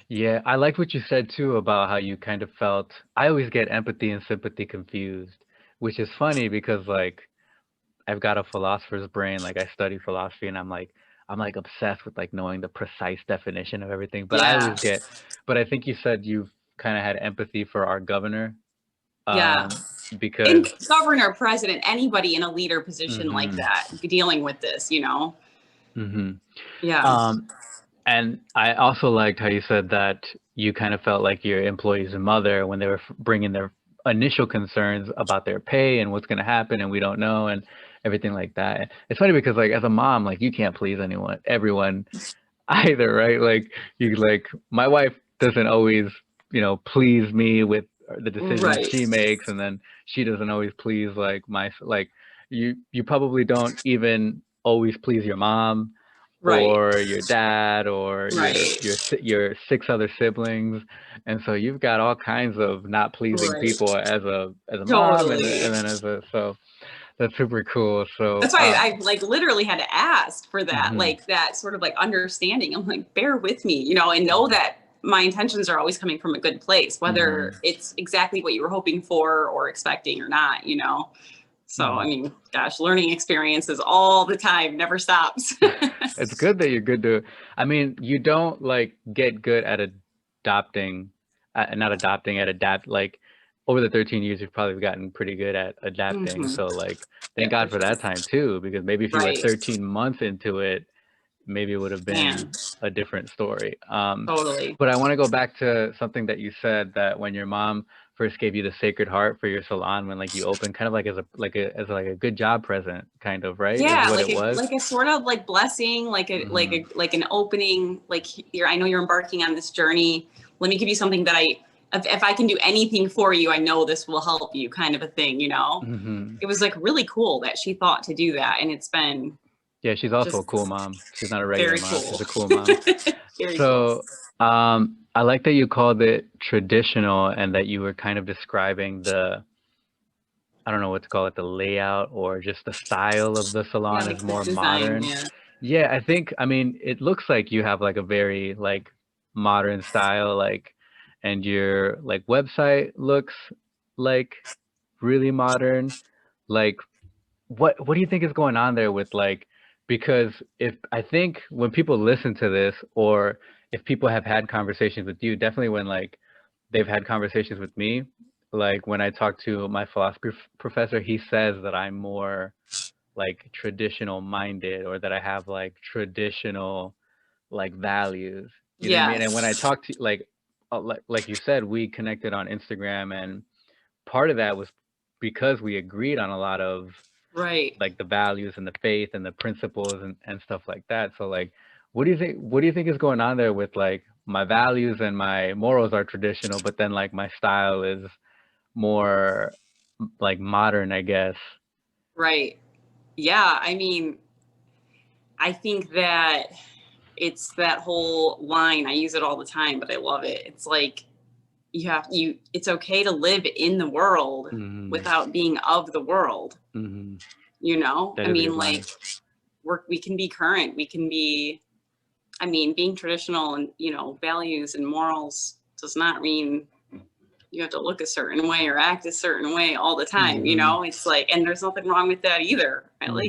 [SPEAKER 1] Yeah, I like what you said too about how you kind of felt. I always get empathy and sympathy confused, which is funny because like I've got a philosopher's brain, like I study philosophy and I'm like obsessed with like knowing the precise definition of everything. But I
[SPEAKER 2] yeah.
[SPEAKER 1] always get, but I think you said you've kind of had empathy for our governor,
[SPEAKER 2] Yeah.
[SPEAKER 1] um,
[SPEAKER 2] In
[SPEAKER 1] because
[SPEAKER 2] governor, president, anybody in a leader position like
[SPEAKER 1] hmm
[SPEAKER 2] that dealing with this, you know.
[SPEAKER 1] hmm
[SPEAKER 2] Yeah.
[SPEAKER 1] um, and I also liked how you said that you kind of felt like your employee's mother when they were bringing their initial concerns about their pay and what's going to happen and we don't know and everything like that. It's funny because like as a mom, like you can't please everyone either, right? Like you like my wife doesn't always, please me with the decisions
[SPEAKER 2] Right.
[SPEAKER 1] she makes, and then she doesn't always please like like you probably don't even always please your mom
[SPEAKER 2] Right.
[SPEAKER 1] or your dad or
[SPEAKER 2] Right.
[SPEAKER 1] your six other siblings, and so you've got all kinds of not pleasing
[SPEAKER 2] Right.
[SPEAKER 1] people as a mom
[SPEAKER 2] Totally.
[SPEAKER 1] and then as a so that's super cool. So
[SPEAKER 2] That's why I like literally had to ask for that,
[SPEAKER 1] mhm,
[SPEAKER 2] like that sort of like understanding. I'm like, bear with me, you know, and know that my intentions are always coming from a good place, whether
[SPEAKER 1] mhm,
[SPEAKER 2] it's exactly what you were hoping for or expecting or not, you know. So, I
[SPEAKER 1] mhm.
[SPEAKER 2] mean, gosh, learning experiences all the time, never stops.
[SPEAKER 1] It's good that you're good to I mean, you don't, like, get good at adopting not adopting, at adapt like, over the 13 years, you've probably gotten pretty good at adapting,
[SPEAKER 2] Mhm.
[SPEAKER 1] so, like, thank
[SPEAKER 2] Yeah, for
[SPEAKER 1] God for
[SPEAKER 2] sure.
[SPEAKER 1] that time too, because maybe if you were
[SPEAKER 2] Right.
[SPEAKER 1] 13 months into it, maybe it would have been
[SPEAKER 2] Man,
[SPEAKER 1] a different story.
[SPEAKER 2] totally.
[SPEAKER 1] But I want to go back to something that you said that when your mom first gave you the Sacred Heart for your salon, when like you opened, kind of like as a good job present, kind of, right? Is
[SPEAKER 2] Yeah,
[SPEAKER 1] what it was.
[SPEAKER 2] like a sort of like blessing,
[SPEAKER 1] Hmm.
[SPEAKER 2] like an opening, like you're I know you're embarking on this journey. Let me give you something that if I can do anything for you, I know this will help you, kind of a thing, you know.
[SPEAKER 1] Hmm.
[SPEAKER 2] It was like really cool that she thought to do that, and it's been
[SPEAKER 1] Yeah, she's also a
[SPEAKER 2] just
[SPEAKER 1] cool mom. She's not a regular
[SPEAKER 2] very
[SPEAKER 1] mom. She's
[SPEAKER 2] cool.
[SPEAKER 1] a cool mom.
[SPEAKER 2] Very cool.
[SPEAKER 1] So, I like that you called it traditional and that you were kind of describing I don't know what to call it, the layout or just the style of the
[SPEAKER 2] Yeah,
[SPEAKER 1] salon
[SPEAKER 2] like
[SPEAKER 1] is
[SPEAKER 2] the
[SPEAKER 1] more
[SPEAKER 2] design.
[SPEAKER 1] modern.
[SPEAKER 2] Yeah.
[SPEAKER 1] Yeah, I mean, it looks like you have like a very like modern style, like, and your like website looks like really modern. Like, what do you think is going on there with like, because if I think when people listen to this or if people have had conversations with you, definitely when like they've had conversations with me, like when I talk to my philosophy professor, he says that I'm more like traditional minded or that I have like traditional like values. You know what I mean? And when I
[SPEAKER 2] Yes.
[SPEAKER 1] talk to like you said, we connected on Instagram, and part of that was because we agreed on a lot of
[SPEAKER 2] Right.
[SPEAKER 1] like the values and the faith and the principles and stuff like that. So like, what do you think is going on there with like my values and my morals are traditional, but then like my style is more like modern, I guess.
[SPEAKER 2] Right. Yeah. I mean, I think that it's that whole line. I use it all the time, but I love it. It's like it's okay to live in the world
[SPEAKER 1] Hmm.
[SPEAKER 2] without being of the world.
[SPEAKER 1] Hmm.
[SPEAKER 2] You know,
[SPEAKER 1] That
[SPEAKER 2] I
[SPEAKER 1] is a
[SPEAKER 2] mean,
[SPEAKER 1] good
[SPEAKER 2] like
[SPEAKER 1] line.
[SPEAKER 2] we can be current. We can be, I mean, being traditional and, values and morals does not mean you have to look a certain way or act a certain way all the time.
[SPEAKER 1] Hmm.
[SPEAKER 2] It's like, and there's nothing wrong with that either.
[SPEAKER 1] Hmm.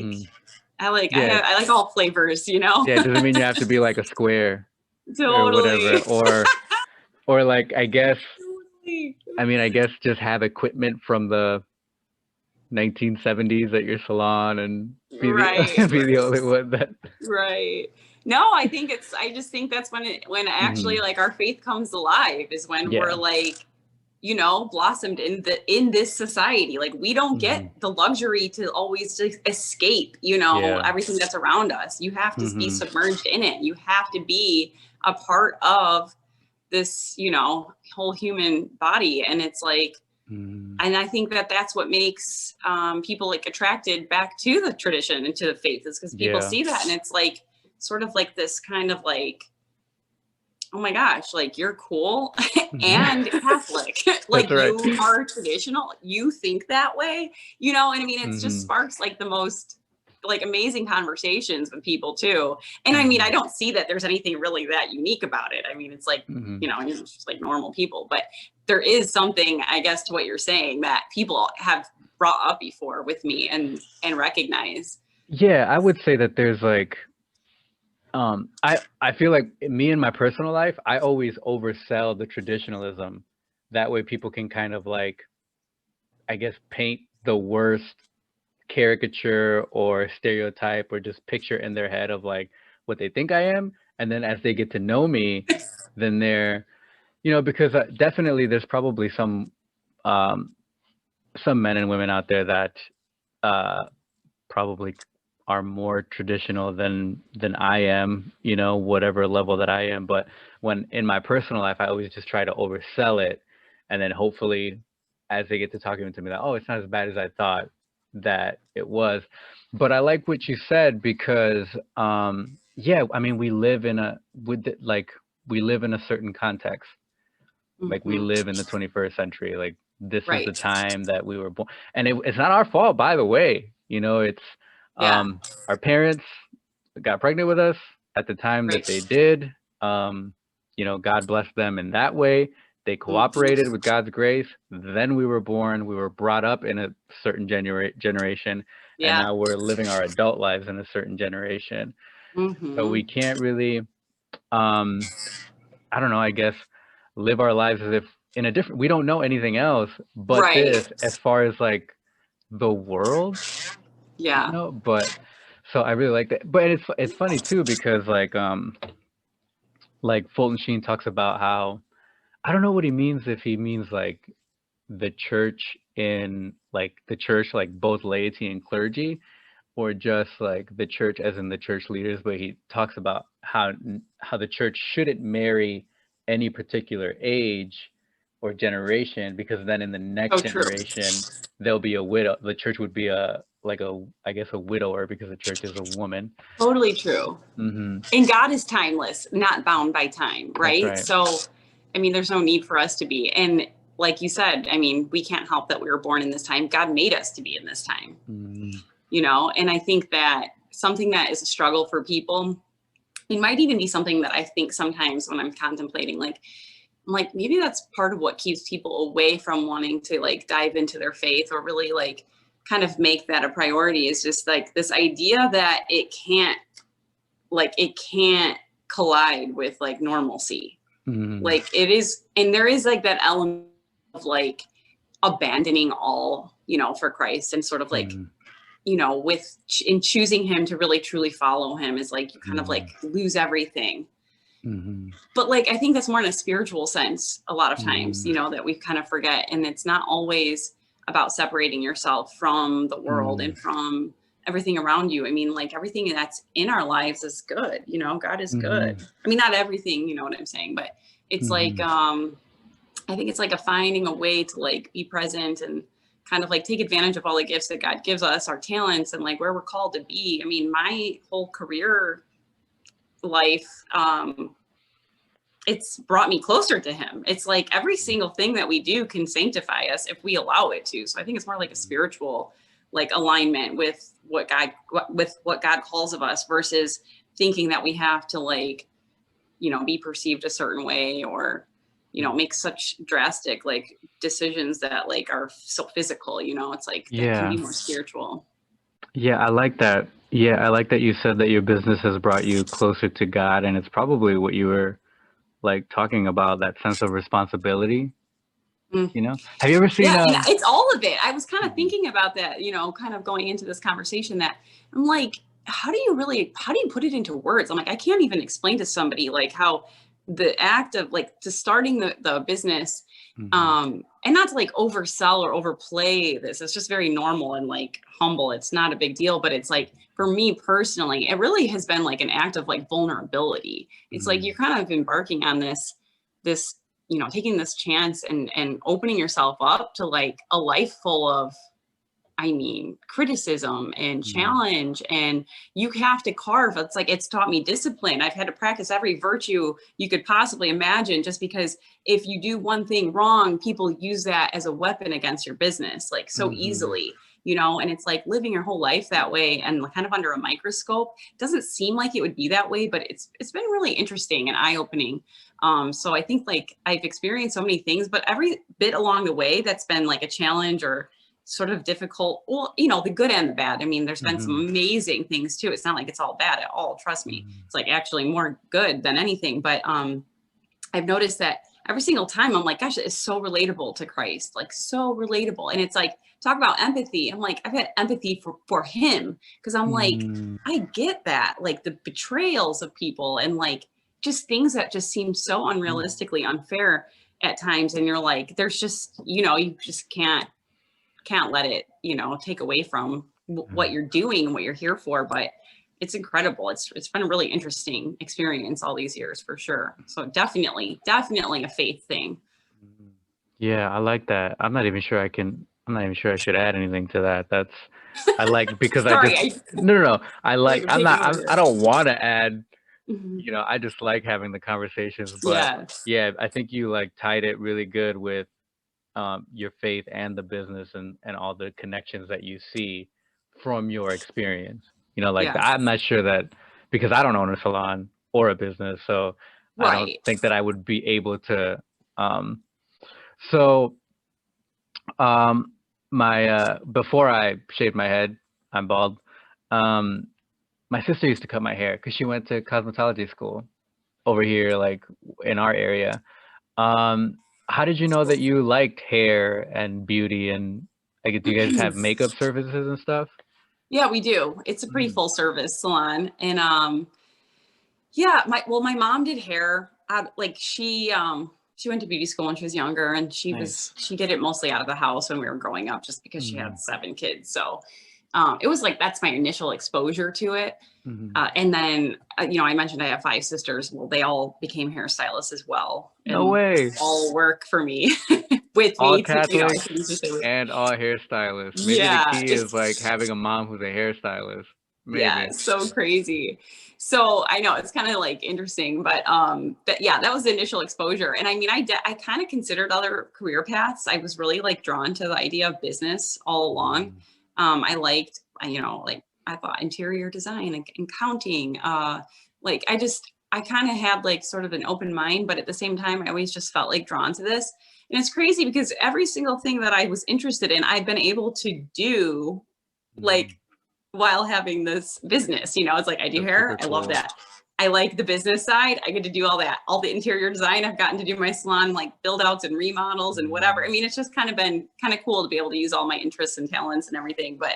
[SPEAKER 2] I
[SPEAKER 1] Yeah.
[SPEAKER 2] I like all flavors.
[SPEAKER 1] Yeah. It doesn't mean you have to be like a square or whatever,
[SPEAKER 2] Totally.
[SPEAKER 1] or like, I guess,
[SPEAKER 2] Totally.
[SPEAKER 1] I mean, I guess just have equipment from the 1970s at your salon and be
[SPEAKER 2] Right.
[SPEAKER 1] the be the only one that.
[SPEAKER 2] Right. No, I just think that's when actually
[SPEAKER 1] Hmm.
[SPEAKER 2] like our faith comes alive is when we're
[SPEAKER 1] Yeah.
[SPEAKER 2] like, blossomed in this society. Like we don't
[SPEAKER 1] Hmm.
[SPEAKER 2] get the luxury to always just escape,
[SPEAKER 1] Yeah.
[SPEAKER 2] everything that's around us. You have to be
[SPEAKER 1] Hmm.
[SPEAKER 2] submerged in it. You have to be a part of this, whole human body. And it's like,
[SPEAKER 1] Hmm.
[SPEAKER 2] and I think that that's what makes people like attracted back to the tradition and to the faith is because people
[SPEAKER 1] Yeah.
[SPEAKER 2] see that and it's like sort of like this kind of like, oh my gosh, like you're cool and Catholic.
[SPEAKER 1] That's
[SPEAKER 2] Like
[SPEAKER 1] right.
[SPEAKER 2] you are traditional. You think that way, and I mean, it's just
[SPEAKER 1] Hmm.
[SPEAKER 2] sparks like the most like amazing conversations with people too. And I mean, I
[SPEAKER 1] Hmm.
[SPEAKER 2] don't see that there's anything really that unique about it. I mean, it's like,
[SPEAKER 1] Hmm.
[SPEAKER 2] it's just like normal people, but there is something, I guess, to what you're saying that people have brought up before with me and recognize.
[SPEAKER 1] Yeah, I would say that there's like, I feel like me in my personal life, I always oversell the traditionalism. That way people can kind of like, I guess, paint the worst caricature or stereotype or just picture in their head of like what they think I am. And then as they get to know me, then they're, because definitely there's probably um, some men and women out there that uh, probably are more traditional than I am, whatever level that I am. But when in my personal life, I always just try to oversell it, and then hopefully, as they get to talking to me, that, oh, it's not as bad as I thought that it was. But I like what you said because, yeah, I mean, we live in a certain context. Like we
[SPEAKER 2] Mhm.
[SPEAKER 1] live in the 21st century. Like this is the
[SPEAKER 2] Right.
[SPEAKER 1] time that we were born, and it's not our fault, by the way. It's
[SPEAKER 2] Yeah.
[SPEAKER 1] our parents got pregnant with us at the time that
[SPEAKER 2] Right.
[SPEAKER 1] they did. God bless them in that way. They cooperated
[SPEAKER 2] Mhm.
[SPEAKER 1] with God's grace. Then we were born. We were brought up in a certain generation, and
[SPEAKER 2] Yeah.
[SPEAKER 1] now we're living our adult lives in a certain generation. So we
[SPEAKER 2] Mhm.
[SPEAKER 1] can't really, um, I don't know, I guess, live our lives as if in a different, we don't know anything else but
[SPEAKER 2] Right.
[SPEAKER 1] this as far as like the world,
[SPEAKER 2] Yeah.
[SPEAKER 1] but so I really like that. But it's funny too because like Fulton Sheen talks about how, I don't know what he means, if he means like the church in like the church, like both laity and clergy, or just like the church as in the church leaders, but he talks about how the church shouldn't marry any particular age or generation, because then in the
[SPEAKER 2] So
[SPEAKER 1] next
[SPEAKER 2] true.
[SPEAKER 1] generation there'll be a widow. The church would be a like a, I guess, a widower, because the church is a woman.
[SPEAKER 2] Totally true.
[SPEAKER 1] Hmm.
[SPEAKER 2] And God is timeless, not bound by time,
[SPEAKER 1] That's
[SPEAKER 2] right?
[SPEAKER 1] right.
[SPEAKER 2] So, I mean, there's no need for us to be. And like you said, I mean, we can't help that we were born in this time. God made us to be in this time,
[SPEAKER 1] Hmm.
[SPEAKER 2] And I think that something that is a struggle for people, it might even be something that I think sometimes when I'm contemplating, like, I'm like, maybe that's part of what keeps people away from wanting to like dive into their faith or really like kind of make that a priority is just like this idea that it can't collide with like normalcy.
[SPEAKER 1] Hmm.
[SPEAKER 2] Like it is, and there is like that element of like abandoning all, for Christ and sort of like,
[SPEAKER 1] Hmm.
[SPEAKER 2] with in choosing him to really truly follow him is like you kind of like
[SPEAKER 1] Hmm.
[SPEAKER 2] lose everything.
[SPEAKER 1] Hmm.
[SPEAKER 2] But like I think that's more in a spiritual sense a lot of times,
[SPEAKER 1] Hmm.
[SPEAKER 2] that we kind of forget. And it's not always about separating yourself from the world and from everything around you. I mean, like everything that's in our lives is good, you know, God is good. I mean, not everything, you know what I'm saying, but it's like, I think it's like finding a way to like be present and kind of like take advantage of all the gifts that God gives us, our talents, and like where we're called to be. I mean, my whole career life, it's brought me closer to him. It's like every single thing that we do can sanctify us if we allow it to. So I think it's more like a spiritual like alignment with what God calls of us versus thinking that we have to like, you know, be perceived a certain way or, you know, make such drastic like decisions that like are so physical, you know. It's like that can be more spiritual.
[SPEAKER 1] Yeah, I like that. Yeah, I like that you said that your business has brought you closer to God, and it's probably what you were like talking about, that sense of responsibility. You know, have you ever seen
[SPEAKER 2] Yeah, and it's all of it. I was kind of thinking about that, you know, kind of going into this conversation that I'm like, how do you put it into words? I'm like, I can't even explain to somebody like how the act of like just starting the business, and not to like oversell or overplay this. It's just very normal and like humble. It's not a big deal, but it's like for me personally, it really has been like an act of like vulnerability. It's like you're kind of embarking on this you know, taking this chance and opening yourself up to like a life full of, I mean, criticism and challenge, and you have to carve. It's like, it's taught me discipline. I've had to practice every virtue you could possibly imagine, just because if you do one thing wrong, people use that as a weapon against your business, like so easily, you know. And it's like living your whole life that way and kind of under a microscope. It doesn't seem like it would be that way, but it's been really interesting and eye-opening. So I think like I've experienced so many things, but every bit along the way that's been like a challenge or sort of difficult, well, you know, the good and the bad. I mean, there's been some amazing things too. It's not like it's all bad at all. Trust me. It's like actually more good than anything. But I've noticed that every single time I'm like, gosh, it's so relatable to Christ, like so relatable. And it's like, talk about empathy. I'm like, I've had empathy for him, because I'm like, I get that, like the betrayals of people and like just things that just seem so unrealistically unfair at times. And you're like, there's just, you know, you just can't let it, you know, take away from what you're doing and what you're here for. But it's incredible. It's been a really interesting experience all these years for sure. So definitely a faith thing.
[SPEAKER 1] Yeah, I like that. I'm not even sure I should add anything to that. I like, because
[SPEAKER 2] Sorry,
[SPEAKER 1] I just no. I don't want to add,
[SPEAKER 2] Mhm.
[SPEAKER 1] you know, I just like having the conversations, but
[SPEAKER 2] Yes.
[SPEAKER 1] yeah, I think you like tied it really good with your faith and the business and all the connections that you see from your experience. You know, like
[SPEAKER 2] Yes.
[SPEAKER 1] I'm not sure that, because I don't own a salon or a business, so I don't
[SPEAKER 2] Right.
[SPEAKER 1] think that I would be able to. So um, my before I shaved my head, I'm bald. Um, my sister used to cut my hair because she went to cosmetology school over here, like in our area. Um, how did you know that you liked hair and beauty, and like, do you guys have makeup services and stuff?
[SPEAKER 2] Yeah, we do. It's a pretty full service salon. And yeah, my mom did hair. Like she went to beauty school when she was younger, and
[SPEAKER 1] Nice.
[SPEAKER 2] she did it mostly out of the house when we were growing up, just because she had 7 kids. So it was like that's my initial exposure to it. And then you know, I mentioned I have 5 sisters. Well, they all became hairstylists as well,
[SPEAKER 1] No
[SPEAKER 2] and
[SPEAKER 1] way.
[SPEAKER 2] all work for me with
[SPEAKER 1] All
[SPEAKER 2] me to, you know, I
[SPEAKER 1] Catholics
[SPEAKER 2] can just say,
[SPEAKER 1] and all hairstylists. Maybe the
[SPEAKER 2] yeah,
[SPEAKER 1] key is like
[SPEAKER 2] it's
[SPEAKER 1] having a mom who's a hairstylist.
[SPEAKER 2] yeah,
[SPEAKER 1] Maybe.
[SPEAKER 2] so crazy. So I know it's kind of like interesting, but yeah, that was the initial exposure. And I mean, I kind of considered other career paths. I was really like drawn to the idea of business all along. I liked, you know, like I thought interior design and accounting. Like I kind of had like sort of an open mind, but at the same time, I always just felt like drawn to this. And it's crazy because every single thing that I was interested in, I've been able to do like while having this business. You know, it's like I do
[SPEAKER 1] That's
[SPEAKER 2] hair,
[SPEAKER 1] super
[SPEAKER 2] I love
[SPEAKER 1] cool.
[SPEAKER 2] that. I like the business side. I get to do all that, all the interior design. I've gotten to do my salon, like build outs and remodels and whatever. I mean, it's just kind of been kind of cool to be able to use all my interests and talents and everything. But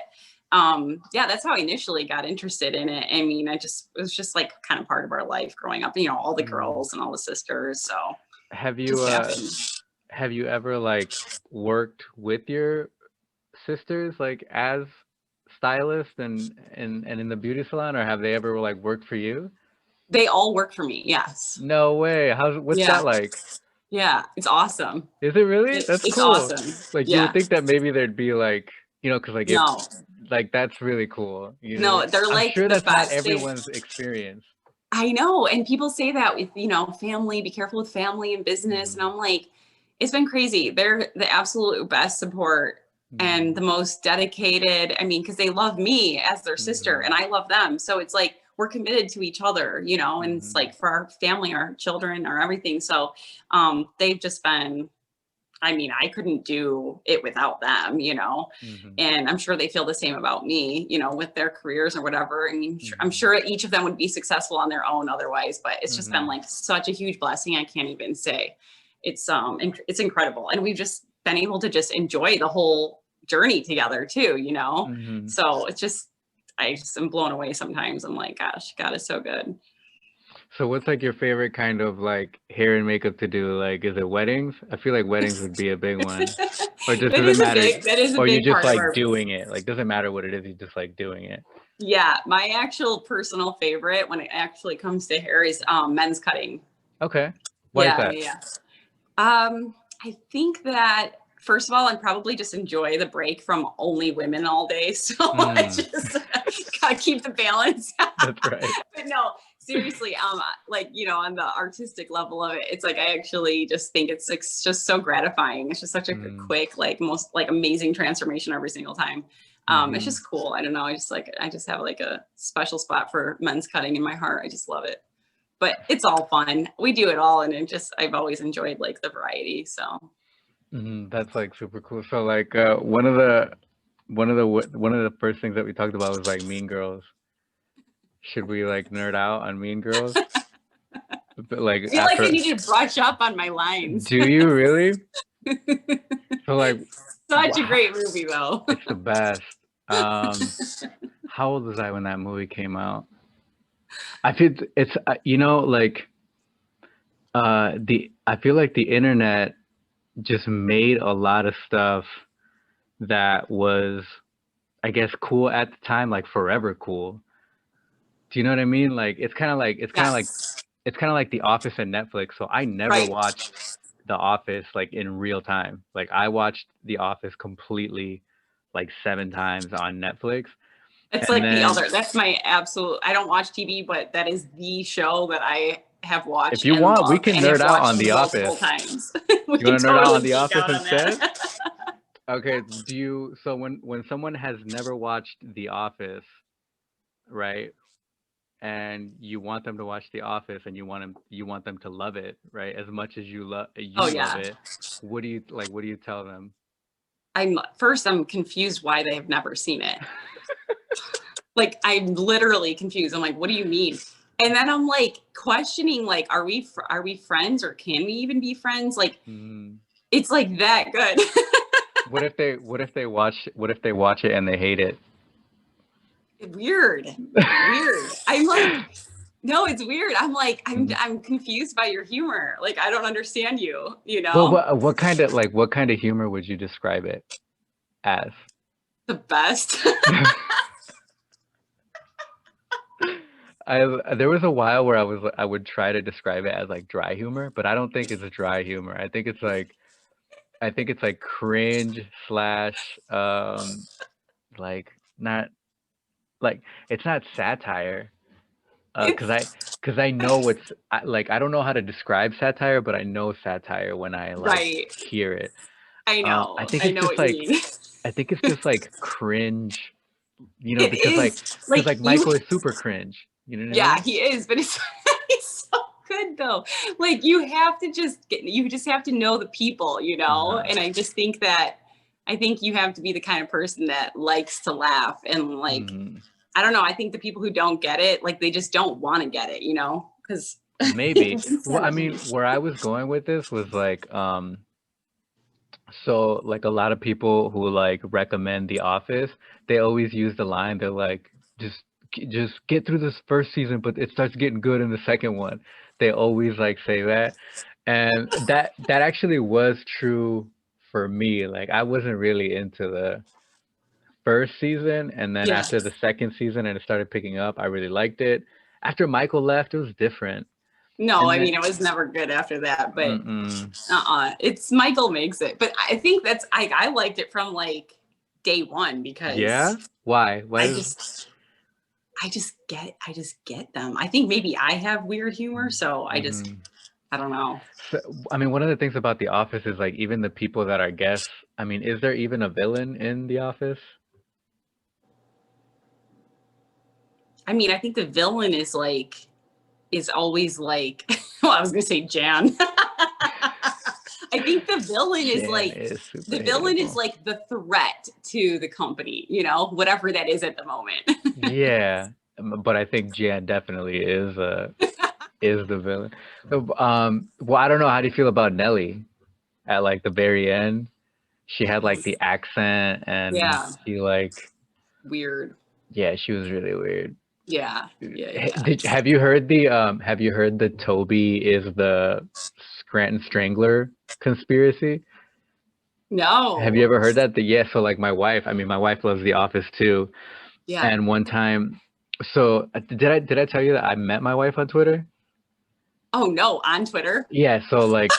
[SPEAKER 2] yeah, that's how I initially got interested in it. I mean, it was just like kind of part of our life growing up, you know, all the girls and all the sisters. So
[SPEAKER 1] Have
[SPEAKER 2] it just
[SPEAKER 1] you
[SPEAKER 2] happened.
[SPEAKER 1] have you ever like worked with your sisters like as stylists and in the beauty salon, or have they ever like worked for you?
[SPEAKER 2] They all work for me. Yes.
[SPEAKER 1] No way. What's
[SPEAKER 2] Yeah.
[SPEAKER 1] that like?
[SPEAKER 2] Yeah. It's awesome.
[SPEAKER 1] Is it really? That's
[SPEAKER 2] It's
[SPEAKER 1] cool.
[SPEAKER 2] awesome.
[SPEAKER 1] Like you would
[SPEAKER 2] Yeah.
[SPEAKER 1] think that maybe there'd be like, because like if
[SPEAKER 2] No,
[SPEAKER 1] like that's really cool.
[SPEAKER 2] no, they're
[SPEAKER 1] I'm
[SPEAKER 2] like
[SPEAKER 1] sure
[SPEAKER 2] the
[SPEAKER 1] that's not
[SPEAKER 2] best.
[SPEAKER 1] everyone's experience.
[SPEAKER 2] I know. And people say that with, family, be careful with family and business. And
[SPEAKER 1] Hmm.
[SPEAKER 2] I'm like, it's been crazy. They're the absolute best support and the
[SPEAKER 1] Hmm.
[SPEAKER 2] most dedicated. I mean, because they love me as their sister and
[SPEAKER 1] Hmm.
[SPEAKER 2] I love them. So it's like we're committed to each other, and it's
[SPEAKER 1] Hmm.
[SPEAKER 2] like for our family, our children, our everything. So they've just been, I mean, I couldn't do it without them,
[SPEAKER 1] Hmm.
[SPEAKER 2] and I'm sure they feel the same about me, with their careers or whatever. I mean, I'm
[SPEAKER 1] Hmm.
[SPEAKER 2] sure each of them would be successful on their own otherwise, but it's just been
[SPEAKER 1] Hmm.
[SPEAKER 2] like such a huge blessing. I can't even say. It's incredible. And we've just been able to just enjoy the whole journey together too.
[SPEAKER 1] Hmm.
[SPEAKER 2] So I just am blown away sometimes. I'm like, gosh, God is so good.
[SPEAKER 1] So what's like your favorite kind of like hair and makeup to do? Like, is it weddings? I feel like weddings would be a big one. Or just
[SPEAKER 2] that
[SPEAKER 1] doesn't
[SPEAKER 2] is a
[SPEAKER 1] matter?
[SPEAKER 2] big that is a
[SPEAKER 1] Or you
[SPEAKER 2] big
[SPEAKER 1] just
[SPEAKER 2] part of
[SPEAKER 1] like
[SPEAKER 2] our
[SPEAKER 1] doing it? Like, doesn't matter what it is, you just like doing it.
[SPEAKER 2] Yeah, my actual personal favorite when it actually comes to hair is men's cutting.
[SPEAKER 1] Okay. Why is
[SPEAKER 2] Yeah,
[SPEAKER 1] that?
[SPEAKER 2] yeah, yeah. I think that first of all, I probably just enjoy the break from only women all day, so I
[SPEAKER 1] Hmm.
[SPEAKER 2] just gotta keep the balance.
[SPEAKER 1] That's right.
[SPEAKER 2] But no, seriously, like on the artistic level of it, it's like I actually just think it's just so gratifying. It's just such a
[SPEAKER 1] Mm.
[SPEAKER 2] quick, like most like amazing transformation every single time. It's
[SPEAKER 1] Hmm.
[SPEAKER 2] just cool. I don't know. I just have like a special spot for men's cutting in my heart. I just love it. But it's all fun. We do it all, and I've always enjoyed like the variety. So
[SPEAKER 1] Hmm. That's like super cool. So like one of the first things that we talked about was like Mean Girls. Should we like nerd out on Mean Girls? But like
[SPEAKER 2] I feel like I
[SPEAKER 1] after,
[SPEAKER 2] need to brush up on my lines.
[SPEAKER 1] do you really? So like,
[SPEAKER 2] Such a
[SPEAKER 1] how,
[SPEAKER 2] great movie, though.
[SPEAKER 1] it's the best. Um, how old was I when that movie came out? I feel it's like the I feel like the internet just made a lot of stuff that was, I guess, cool at the time, like forever cool. Do you know what I mean? Like
[SPEAKER 2] Yes.
[SPEAKER 1] it's kind of like The Office and Netflix. So I never
[SPEAKER 2] Right.
[SPEAKER 1] watched The Office like in real time. Like I watched The Office completely like 7 times on Netflix.
[SPEAKER 2] It's
[SPEAKER 1] And
[SPEAKER 2] like
[SPEAKER 1] then
[SPEAKER 2] that's my absolute, I don't watch TV, but that is the show that I have
[SPEAKER 1] if
[SPEAKER 2] watched
[SPEAKER 1] you
[SPEAKER 2] and
[SPEAKER 1] want, we
[SPEAKER 2] love
[SPEAKER 1] can
[SPEAKER 2] and have
[SPEAKER 1] nerd out
[SPEAKER 2] watched
[SPEAKER 1] on The
[SPEAKER 2] multiple
[SPEAKER 1] Office.
[SPEAKER 2] times. We
[SPEAKER 1] You
[SPEAKER 2] can
[SPEAKER 1] want to nerd out on
[SPEAKER 2] totally
[SPEAKER 1] The
[SPEAKER 2] geek
[SPEAKER 1] Office
[SPEAKER 2] out on
[SPEAKER 1] instead?
[SPEAKER 2] that.
[SPEAKER 1] Okay, so when someone has never watched The Office, right? And you want them to watch The Office and you want them to love it, right? As much as
[SPEAKER 2] Oh,
[SPEAKER 1] you love
[SPEAKER 2] yeah.
[SPEAKER 1] it. What do you tell them?
[SPEAKER 2] I'm confused why they have never seen it. Like I'm literally confused. I'm like, what do you mean? And then I'm like questioning, like, are we friends or can we even be friends? Like,
[SPEAKER 1] Mm.
[SPEAKER 2] it's like that good.
[SPEAKER 1] What if they watch it and they hate it?
[SPEAKER 2] Weird, weird. I'm like, no, it's weird. I'm like,
[SPEAKER 1] Mhm.
[SPEAKER 2] I'm confused by your humor. Like, I don't understand you.
[SPEAKER 1] Well, what kind of humor would you describe it as?
[SPEAKER 2] The best.
[SPEAKER 1] There was a while where I would try to describe it as like dry humor, but I don't think it's a dry humor. I think it's like cringe slash like not like it's not satire.
[SPEAKER 2] It's
[SPEAKER 1] Cause I know like I don't know how to describe satire, but I know satire when I like
[SPEAKER 2] right.
[SPEAKER 1] hear it.
[SPEAKER 2] I
[SPEAKER 1] I
[SPEAKER 2] know.
[SPEAKER 1] think
[SPEAKER 2] I
[SPEAKER 1] it's
[SPEAKER 2] know
[SPEAKER 1] just
[SPEAKER 2] what you
[SPEAKER 1] like
[SPEAKER 2] mean.
[SPEAKER 1] cringe,
[SPEAKER 2] It
[SPEAKER 1] because like
[SPEAKER 2] is
[SPEAKER 1] because
[SPEAKER 2] like
[SPEAKER 1] like
[SPEAKER 2] you.
[SPEAKER 1] Michael is super cringe. You know what I
[SPEAKER 2] Yeah,
[SPEAKER 1] mean?
[SPEAKER 2] he is, but it's it's so good though. Like you just have to know the people,
[SPEAKER 1] Uh-huh.
[SPEAKER 2] And I think you have to be the kind of person that likes to laugh and like
[SPEAKER 1] Hmm.
[SPEAKER 2] I don't know, I think the people who don't get it, like they just don't want to get it, Because
[SPEAKER 1] Maybe. Well, I mean, where I was going with this was like, so like a lot of people who like recommend The Office, they always use the line, they're like, just get through this first season, but it starts getting good in the second one. They always like say that. And that actually was true for me. Like I wasn't really into first season, and then
[SPEAKER 2] Yeah.
[SPEAKER 1] after the second season and it started picking up, I really liked it. After Michael left, it was different.
[SPEAKER 2] No,
[SPEAKER 1] And
[SPEAKER 2] I
[SPEAKER 1] then
[SPEAKER 2] mean, it was never good after that, but
[SPEAKER 1] mm-mm.
[SPEAKER 2] it's Michael makes it. But I think that's I liked it from like day one
[SPEAKER 1] Yeah?
[SPEAKER 2] because
[SPEAKER 1] Why? Why
[SPEAKER 2] I
[SPEAKER 1] does
[SPEAKER 2] just I just get them. I think maybe I have weird humor, so
[SPEAKER 1] mm-hmm.
[SPEAKER 2] I don't know.
[SPEAKER 1] So, I mean, one of the things about The Office is like even the people that are guests. I mean, is there even a villain in The Office?
[SPEAKER 2] I mean, I think the villain is always like well, I was gonna say Jan. I think
[SPEAKER 1] Jan is super
[SPEAKER 2] the villain is
[SPEAKER 1] hateable.
[SPEAKER 2] like the threat to the company, you know, whatever that is at the moment.
[SPEAKER 1] Yeah, but I think Jan definitely is the villain. So, well, I don't know. How do you feel about Nelly at like the very end? She had like the accent, and
[SPEAKER 2] Yeah,
[SPEAKER 1] she like,
[SPEAKER 2] weird.
[SPEAKER 1] yeah, she was really weird.
[SPEAKER 2] Yeah, yeah, yeah.
[SPEAKER 1] Have you heard the Toby is the Scranton Strangler conspiracy? Have you
[SPEAKER 2] No.
[SPEAKER 1] ever heard that? Yeah, so like my wife loves The Office too.
[SPEAKER 2] Yeah.
[SPEAKER 1] And one time, so did I tell you that I met my wife on Twitter?
[SPEAKER 2] Oh no, on Twitter.
[SPEAKER 1] Yeah, so like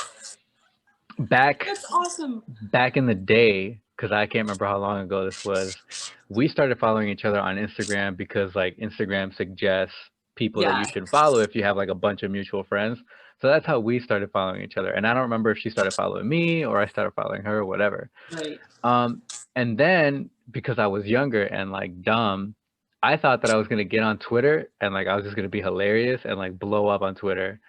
[SPEAKER 1] back
[SPEAKER 2] That's awesome.
[SPEAKER 1] back in the day, because I can't remember how long ago this was, we started following each other on Instagram because like Instagram suggests people that
[SPEAKER 2] Yeah.
[SPEAKER 1] you should follow if you have like a bunch of mutual friends. So that's how we started following each other. And I don't remember if she started following me or I started following her or whatever.
[SPEAKER 2] Right.
[SPEAKER 1] Um, and then because I was younger and like dumb, I thought that I was gonna get on Twitter and like I was just gonna be hilarious and like blow up on Twitter.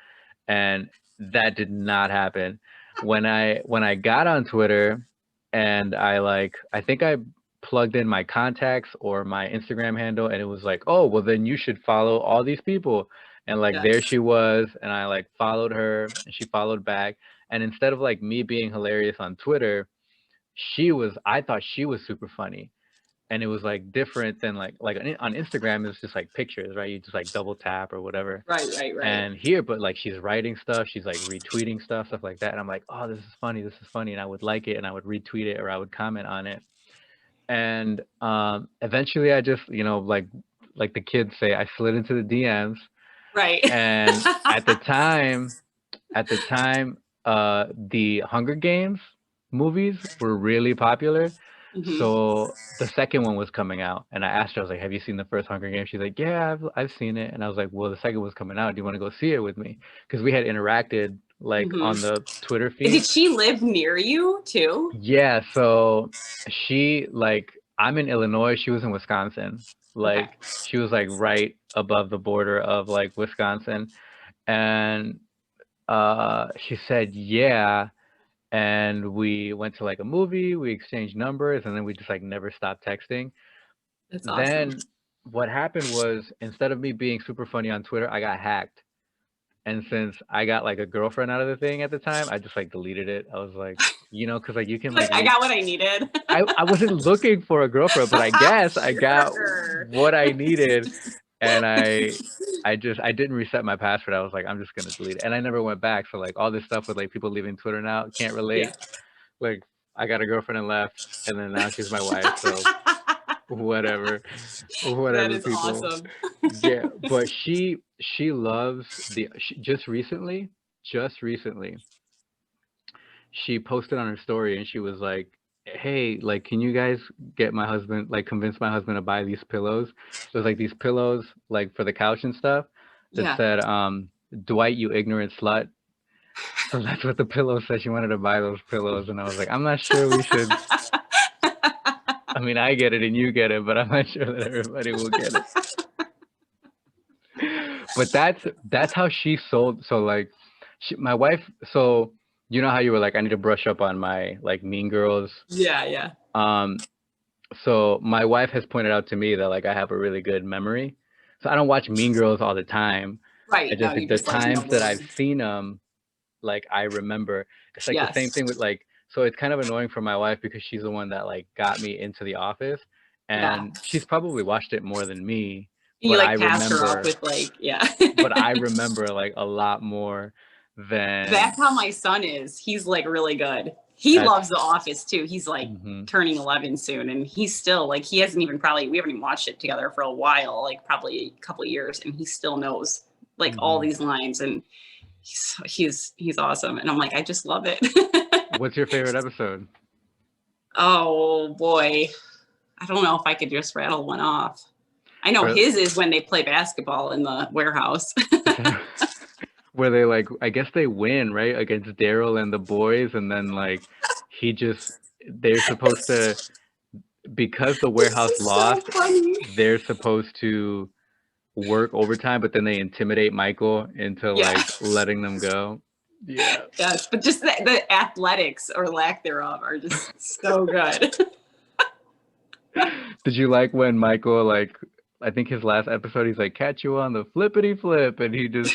[SPEAKER 1] And that did not happen. When I got on Twitter and I think I plugged in my contacts or my Instagram handle and it was like, oh well then you should follow all these people. And like
[SPEAKER 2] Yeah.
[SPEAKER 1] there she was and I like followed her and she followed back. And instead of like me being hilarious on Twitter, I thought she was super funny. And it was like different than like on Instagram it's just like pictures, right? You just like double tap or whatever.
[SPEAKER 2] Right, right, right.
[SPEAKER 1] And here, but like she's writing stuff, she's like retweeting stuff like that. And I'm like, oh, this is funny, this is funny. And I would like it and I would retweet it or I would comment on it. And eventually I just, like the kids say, I slid into the DMs.
[SPEAKER 2] Right.
[SPEAKER 1] And at the time, the Hunger Games movies were really popular.
[SPEAKER 2] Mhm.
[SPEAKER 1] So the second one was coming out, and I asked her, I was like, "Have you seen the first Hunger Games?" She's like, "Yeah, I've seen it." And I was like, "Well, the second was coming out. Do you want to go see it with me?" Because we had interacted like
[SPEAKER 2] Mhm.
[SPEAKER 1] on the Twitter
[SPEAKER 2] Did
[SPEAKER 1] feed.
[SPEAKER 2] she live near you too?
[SPEAKER 1] Yeah, so I'm in Illinois, she was in Wisconsin.
[SPEAKER 2] Okay.
[SPEAKER 1] Like she was like right above the border of like Wisconsin, and she said, "Yeah." And we went to like a movie, we exchanged numbers, and then we just like never stopped texting.
[SPEAKER 2] That's awesome.
[SPEAKER 1] Then what happened was instead of me being super funny on Twitter, I got hacked. And since I got like a girlfriend out of the thing at the time, I just like deleted it. I was like, because like you can
[SPEAKER 2] Like
[SPEAKER 1] like
[SPEAKER 2] I got what I needed.
[SPEAKER 1] I wasn't looking for a girlfriend, but I guess I got
[SPEAKER 2] Sure.
[SPEAKER 1] what I needed. And I didn't reset my password. I was like, I'm just gonna delete it. And I never went back. So like all this stuff with like people leaving Twitter now can't
[SPEAKER 2] Yeah.
[SPEAKER 1] relate. Like I got a girlfriend and left, and then now she's my wife. So whatever,
[SPEAKER 2] That
[SPEAKER 1] whatever,
[SPEAKER 2] is
[SPEAKER 1] people.
[SPEAKER 2] awesome.
[SPEAKER 1] Yeah, but she loves just recently, she posted on her story and she was like, "Hey, like, can you guys get my husband, like, convince my husband to buy these pillows?" It was like these pillows, like for the couch and stuff, that
[SPEAKER 2] Yeah.
[SPEAKER 1] said, "Dwight, you ignorant slut." So that's what the pillow said. She wanted to buy those pillows, and I was like, I'm not sure we should. I mean, I get it and you get it, but I'm not sure that everybody will get it. But that's how she sold. So like, my wife. So you know how you were like, I need to brush up on my like Mean Girls.
[SPEAKER 2] Yeah, yeah.
[SPEAKER 1] So my wife has pointed out to me that like I have a really good memory. So I don't watch Mean Girls all the time. I
[SPEAKER 2] Right. No,
[SPEAKER 1] just
[SPEAKER 2] you
[SPEAKER 1] the
[SPEAKER 2] just like know
[SPEAKER 1] times that I've
[SPEAKER 2] them.
[SPEAKER 1] seen them, like I remember. It's like the same
[SPEAKER 2] Yes.
[SPEAKER 1] thing with like. So it's kind of annoying for my wife because she's the one that like got me into The Office,
[SPEAKER 2] Yeah.
[SPEAKER 1] and she's probably watched it more than me.
[SPEAKER 2] You
[SPEAKER 1] But I
[SPEAKER 2] like passed her up
[SPEAKER 1] remember
[SPEAKER 2] with like, yeah.
[SPEAKER 1] but I remember like a lot more than
[SPEAKER 2] That's how my son is. He's like really good. He
[SPEAKER 1] That's
[SPEAKER 2] loves The Office too. He's like
[SPEAKER 1] mhm,
[SPEAKER 2] turning 11 soon, and he's still like he hasn't even probably we haven't even watched it together for a while, like probably a couple of years, and he still knows like all
[SPEAKER 1] mhm.
[SPEAKER 2] these lines, and he's awesome. And I'm like, I just love it.
[SPEAKER 1] What's your favorite episode?
[SPEAKER 2] Oh boy, I don't know if I could just rattle one off. I know
[SPEAKER 1] Or
[SPEAKER 2] his is when they play basketball in the warehouse.
[SPEAKER 1] is that where they like I guess they win, right? Against Daryl and the boys, and then like he just they're supposed to because the
[SPEAKER 2] This
[SPEAKER 1] warehouse
[SPEAKER 2] is so
[SPEAKER 1] lost,
[SPEAKER 2] funny.
[SPEAKER 1] they're supposed to work overtime, but then they intimidate Michael into
[SPEAKER 2] Yeah.
[SPEAKER 1] like letting them go. Yeah.
[SPEAKER 2] Yes, but just the athletics or lack thereof are just so good.
[SPEAKER 1] Did you like when Michael like I think his last episode he's like catch you on the flippity flip and he just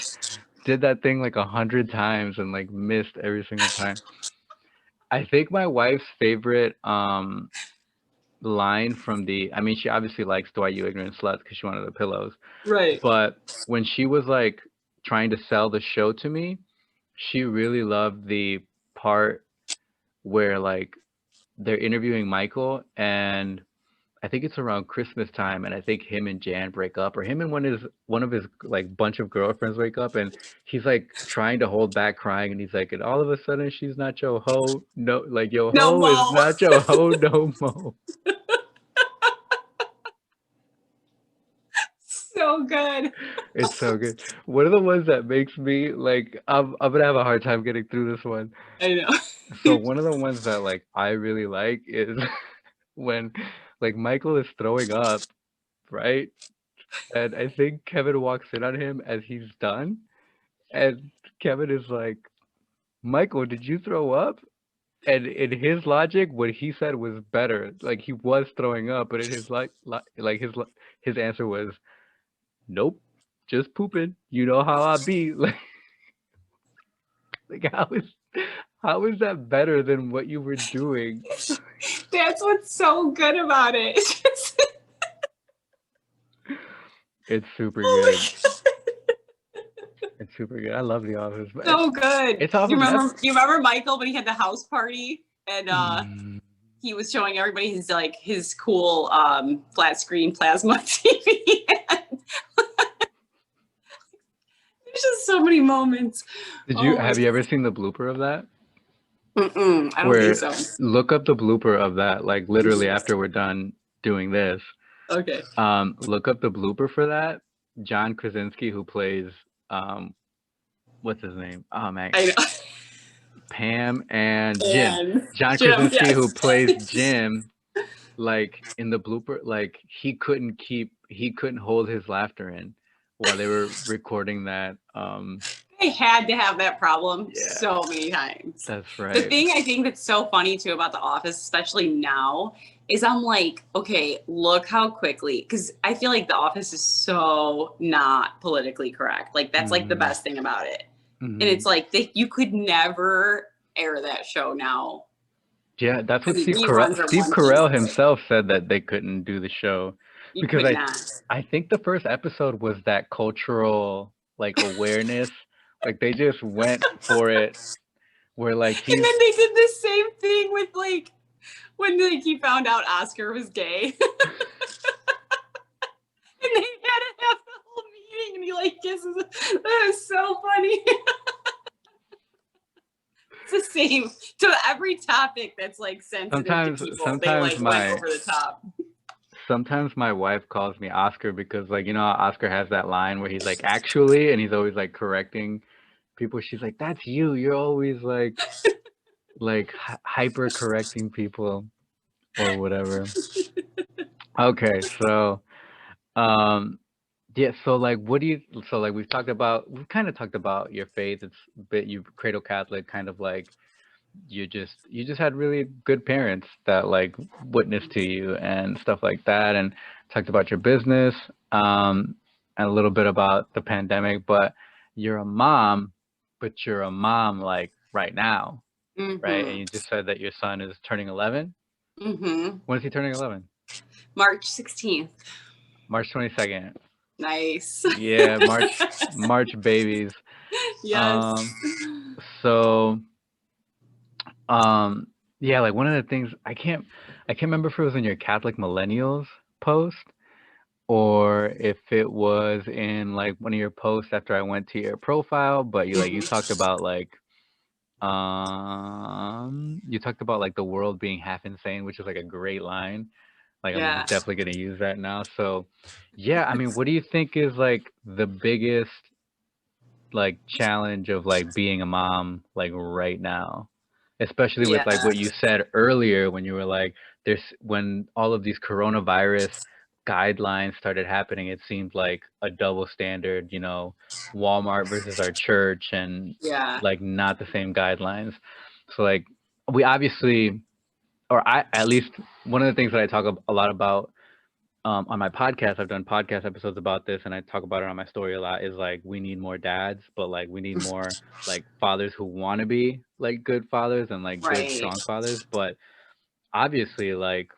[SPEAKER 1] did that thing like 100 times and like missed every single time. I think my wife's favorite line from the I mean she obviously likes Dwight You Ignorant Sluts because she wanted the pillows.
[SPEAKER 2] Right.
[SPEAKER 1] But when she was like trying to sell the show to me, she really loved the part where like they're interviewing Michael and I think it's around Christmas time and I think him and Jan break up or him and one of his like bunch of girlfriends wake up and he's like trying to hold back crying and he's like and all of a sudden she's not your hoe no like your
[SPEAKER 2] No
[SPEAKER 1] hoe is
[SPEAKER 2] mo.
[SPEAKER 1] not your hoe no more.
[SPEAKER 2] So good.
[SPEAKER 1] It's so good. One of the ones that makes me like I'm gonna have a hard time getting through this one.
[SPEAKER 2] I know.
[SPEAKER 1] So one of the ones that like I really like is when like Michael is throwing up, right? And I think Kevin walks in on him as he's done, and Kevin is like, "Michael, did you throw up?" And in his logic, what he said was better. Like he was throwing up, but in his like his answer was, "Nope, just pooping. You know how I be." Like how is that better than what you were doing?
[SPEAKER 2] That's what's so good about it. It's just,
[SPEAKER 1] It's super
[SPEAKER 2] oh my
[SPEAKER 1] good.
[SPEAKER 2] god,
[SPEAKER 1] It's super good. I love The Office, but
[SPEAKER 2] so good.
[SPEAKER 1] it's off
[SPEAKER 2] You
[SPEAKER 1] of
[SPEAKER 2] remember?
[SPEAKER 1] Netflix.
[SPEAKER 2] You remember Michael when he had the house party and
[SPEAKER 1] Mm,
[SPEAKER 2] he was showing everybody his like his cool flat screen plasma TV. There's just so many moments.
[SPEAKER 1] Did you
[SPEAKER 2] Oh my
[SPEAKER 1] have you
[SPEAKER 2] god.
[SPEAKER 1] ever seen the blooper of that?
[SPEAKER 2] I don't think
[SPEAKER 1] Where
[SPEAKER 2] so.
[SPEAKER 1] look up the blooper of that, like literally
[SPEAKER 2] Mhm.
[SPEAKER 1] after we're done doing this.
[SPEAKER 2] Okay.
[SPEAKER 1] Look up the blooper for that. John Krasinski, who plays what's his name? Oh man,
[SPEAKER 2] I know.
[SPEAKER 1] Pam and Jim.
[SPEAKER 2] And
[SPEAKER 1] John
[SPEAKER 2] Jim,
[SPEAKER 1] Krasinski, who
[SPEAKER 2] yes.
[SPEAKER 1] plays Jim, like in the blooper, like he couldn't hold his laughter in while they were recording that.
[SPEAKER 2] They had to have that problem
[SPEAKER 1] Yeah,
[SPEAKER 2] so many times.
[SPEAKER 1] that's
[SPEAKER 2] The
[SPEAKER 1] right.
[SPEAKER 2] thing I think that's so funny too about The Office, especially now, is I'm like, okay, look how quickly, because I feel like The Office is so not politically correct. Like that's like the
[SPEAKER 1] Hmm.
[SPEAKER 2] best thing about it. And
[SPEAKER 1] Hmm.
[SPEAKER 2] it's like you could never air that show now.
[SPEAKER 1] Yeah, that's
[SPEAKER 2] I
[SPEAKER 1] what
[SPEAKER 2] mean,
[SPEAKER 1] Steve
[SPEAKER 2] reruns
[SPEAKER 1] Carell
[SPEAKER 2] are
[SPEAKER 1] Steve
[SPEAKER 2] one thing,
[SPEAKER 1] Carell
[SPEAKER 2] but
[SPEAKER 1] himself said that they couldn't do the show
[SPEAKER 2] you
[SPEAKER 1] because
[SPEAKER 2] could not.
[SPEAKER 1] I think the first episode was that cultural like awareness. Like they just went for it where like
[SPEAKER 2] And
[SPEAKER 1] he's
[SPEAKER 2] then they did the same thing with like when like he found out Oscar was gay. And they had to have the whole meeting and he like kisses. That was so funny. It's the same to every topic that's like sensitive to
[SPEAKER 1] sometimes
[SPEAKER 2] people. They
[SPEAKER 1] sometimes
[SPEAKER 2] like went
[SPEAKER 1] my
[SPEAKER 2] over the top.
[SPEAKER 1] sometimes my wife calls me Oscar because like you know how Oscar has that line where he's like actually and he's always like correcting people. She's like that's you. You're always like hyper correcting people or whatever. Okay, so um yeah, so like what do you so like we've kind of talked about your faith. It's a bit you cradle Catholic kind of like you just had really good parents that like witnessed to you and stuff like that and talked about your business and a little bit about the pandemic, but you're a mom, but you're a mom like right now, right? And
[SPEAKER 2] Mm-hmm.
[SPEAKER 1] you just said that your son is turning 11.
[SPEAKER 2] Mm-hmm.
[SPEAKER 1] When is he turning 11?
[SPEAKER 2] March 16th.
[SPEAKER 1] March 22nd.
[SPEAKER 2] Nice.
[SPEAKER 1] Yeah, March babies.
[SPEAKER 2] Yes.
[SPEAKER 1] Um, so, um, Yeah, like one of the things I can't remember if it was in your Catholic Millennials post or if it was in like one of your posts after I went to your profile, but you
[SPEAKER 2] Mhm.
[SPEAKER 1] talked about like you talked about like the world being half insane, which is like a great line. Like I'm
[SPEAKER 2] Yeah.
[SPEAKER 1] definitely gonna use that now. So yeah, I mean, what do you think is like the biggest like challenge of like being a mom like right now? Especially with
[SPEAKER 2] Yeah.
[SPEAKER 1] like what you said earlier when you were like there's when all of these coronavirus guidelines started happening, it seemed like a double standard, Walmart versus our church and
[SPEAKER 2] Yeah.
[SPEAKER 1] like not the same guidelines. So like we obviously or I at least one of the things that I talk a lot about on my podcast, I've done podcast episodes about this, and I talk about it on my story a lot. Is like we need more dads, but like we need more like fathers who want to be like good fathers and like good
[SPEAKER 2] Right.
[SPEAKER 1] strong fathers. But obviously, like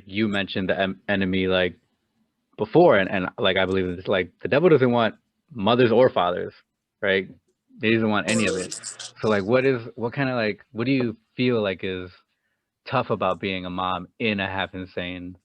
[SPEAKER 1] you mentioned the enemy like before, and like I believe it's like the devil doesn't want mothers or fathers, right? He doesn't want any of it. So like, what kind of like what do you feel like is tough about being a mom in a half insane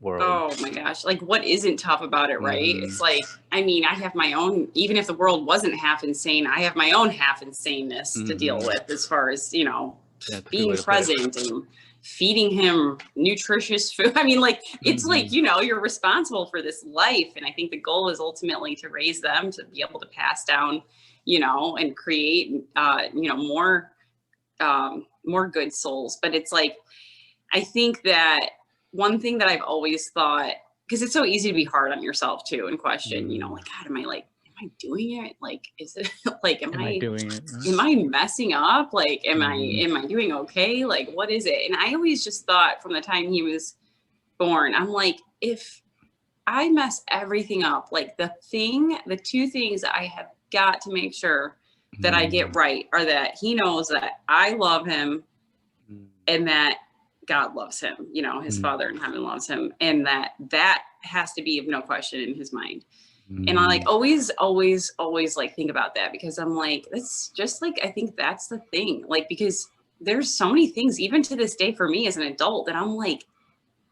[SPEAKER 1] world?
[SPEAKER 2] Oh my gosh. Like, what isn't tough about it, right?
[SPEAKER 1] Hmm.
[SPEAKER 2] It's like, I mean, I have my own, even if the world wasn't half insane, I have my own half insaneness to deal
[SPEAKER 1] Hmm.
[SPEAKER 2] with as far as,
[SPEAKER 1] That's a good way
[SPEAKER 2] being
[SPEAKER 1] to put it.
[SPEAKER 2] present and feeding him nutritious food. I mean, like, it's like,
[SPEAKER 1] Mhm.
[SPEAKER 2] you're responsible for this life. And I think the goal is ultimately to raise them to be able to pass down, and create, more good souls. But it's like, I think that one thing that I've always thought, because it's so easy to be hard on yourself too and question,
[SPEAKER 1] Mm.
[SPEAKER 2] like, God, am I doing it? Like, is it like,
[SPEAKER 1] Am I doing it?
[SPEAKER 2] am I messing up? Like,
[SPEAKER 1] Mhm.
[SPEAKER 2] am I doing okay? Like, what is it? And I always just thought from the time he was born, I'm like, if I mess everything up, like the two things I have got to make sure that I get
[SPEAKER 1] Mm.
[SPEAKER 2] right are that he knows that I love him
[SPEAKER 1] Mm.
[SPEAKER 2] and that God loves him, his
[SPEAKER 1] Mm.
[SPEAKER 2] father in heaven loves him, and that has to be of no question in his mind. And I like
[SPEAKER 1] Mm.
[SPEAKER 2] always, always, always like think about that because I'm like, that's just like, I think that's the thing. Like, because there's so many things, even to this day for me as an adult, that I'm like,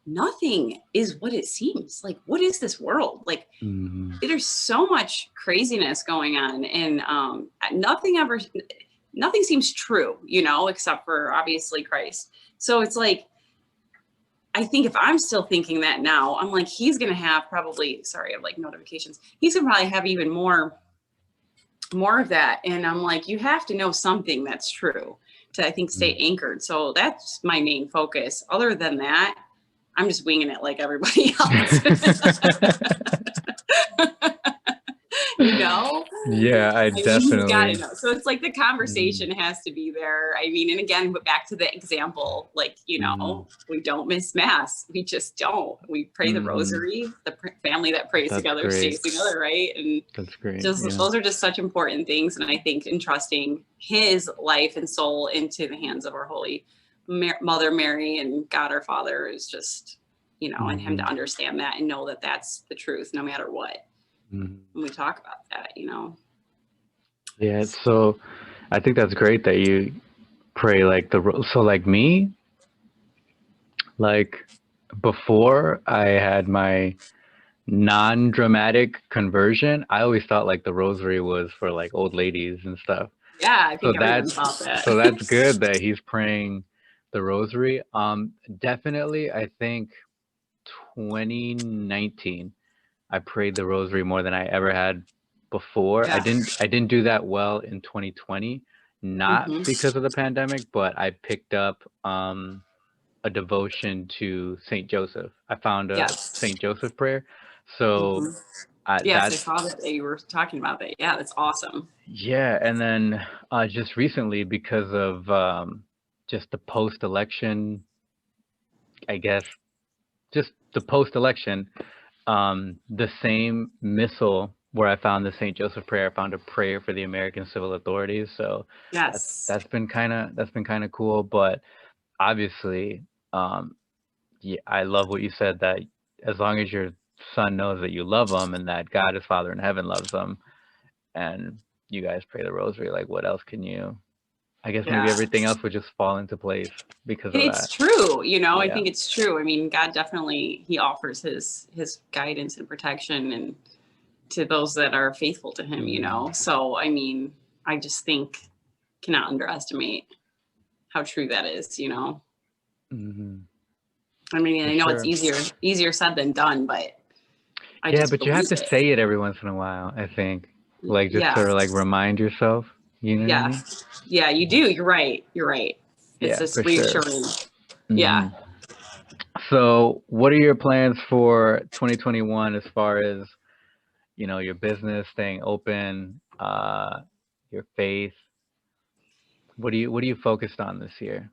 [SPEAKER 2] nothing is what it seems. Like, what is this world? Like,
[SPEAKER 1] Mhm.
[SPEAKER 2] there's so much craziness going on, and nothing seems true, except for obviously Christ. So it's like, I think if I'm still thinking that now, I'm like, he's gonna have probably, sorry, I have like notifications. He's gonna probably have even more of that. And I'm like, you have to know something that's true to, I think, stay
[SPEAKER 1] Mm.
[SPEAKER 2] anchored. So that's my main focus. Other than that, I'm just winging it like everybody else. you know
[SPEAKER 1] Yeah, I
[SPEAKER 2] I mean, he's got to
[SPEAKER 1] definitely.
[SPEAKER 2] know. So it's like the
[SPEAKER 1] Mm.
[SPEAKER 2] conversation has to be there. I mean, and again, but back to the example, like,
[SPEAKER 1] Mhm.
[SPEAKER 2] we don't miss mass. We just don't. We pray the
[SPEAKER 1] Mhm.
[SPEAKER 2] rosary. The family that prays
[SPEAKER 1] That's
[SPEAKER 2] together
[SPEAKER 1] great.
[SPEAKER 2] stays together, right? And
[SPEAKER 1] That's great.
[SPEAKER 2] just
[SPEAKER 1] Yeah.
[SPEAKER 2] those are just such important things. And I think entrusting his life and soul into the hands of our Holy Mother Mary and God our Father is just, and him to
[SPEAKER 1] Mhm.
[SPEAKER 2] understand that and know that that's the truth no matter what.
[SPEAKER 1] Mhm.
[SPEAKER 2] When we talk about that.
[SPEAKER 1] Yeah, so I think that's great that you pray like so like me, like before I had my non-dramatic conversion, I always thought like the rosary was for like old ladies and stuff.
[SPEAKER 2] Yeah, I
[SPEAKER 1] So
[SPEAKER 2] think everyone
[SPEAKER 1] that's
[SPEAKER 2] thought that.
[SPEAKER 1] so that's good that he's praying the rosary. Definitely, I think 2019, I prayed the rosary more than I ever had before. I
[SPEAKER 2] Yeah.
[SPEAKER 1] didn't I didn't do that well in 2020, not
[SPEAKER 2] Hmm.
[SPEAKER 1] because of the pandemic, but I picked up a devotion to Saint Joseph. I found a
[SPEAKER 2] Yes.
[SPEAKER 1] Saint Joseph prayer. So
[SPEAKER 2] Hmm. Yes, I
[SPEAKER 1] that's
[SPEAKER 2] saw that you were talking about that. Yeah, that's awesome.
[SPEAKER 1] yeah, and then just recently because of just the post-election, I guess, just the post-election, the same missal where I found the Saint Joseph prayer, I found a prayer for the American civil authorities. So that's
[SPEAKER 2] Yes.
[SPEAKER 1] that's been kind of cool. But obviously, um, yeah, I love what you said that as long as your son knows that you love him and that God, his Father in heaven, loves him, and you guys pray the rosary, like what else can you I guess maybe
[SPEAKER 2] Yeah.
[SPEAKER 1] everything else would just fall into place because
[SPEAKER 2] And
[SPEAKER 1] of
[SPEAKER 2] it's
[SPEAKER 1] that.
[SPEAKER 2] true, I
[SPEAKER 1] Yeah.
[SPEAKER 2] think it's true. I mean, God definitely, he offers his guidance and protection and to those that are faithful to him, So, I mean, I just think cannot underestimate how true that is,
[SPEAKER 1] Hmm.
[SPEAKER 2] I mean,
[SPEAKER 1] For
[SPEAKER 2] I know it's
[SPEAKER 1] sure.
[SPEAKER 2] easier said than done, but I
[SPEAKER 1] Yeah,
[SPEAKER 2] just
[SPEAKER 1] but you have
[SPEAKER 2] believe
[SPEAKER 1] to
[SPEAKER 2] it.
[SPEAKER 1] say it every once in a while, I think. Like just
[SPEAKER 2] Yeah.
[SPEAKER 1] to like remind yourself. You know what I
[SPEAKER 2] Yeah.
[SPEAKER 1] mean?
[SPEAKER 2] Yeah, you do. You're right. You're right. It's
[SPEAKER 1] Yeah,
[SPEAKER 2] just
[SPEAKER 1] for sure.
[SPEAKER 2] reassuring.
[SPEAKER 1] Hmm.
[SPEAKER 2] Yeah.
[SPEAKER 1] So, what are your plans for 2021 as far as, your business staying open, your faith? What are you focused on this year?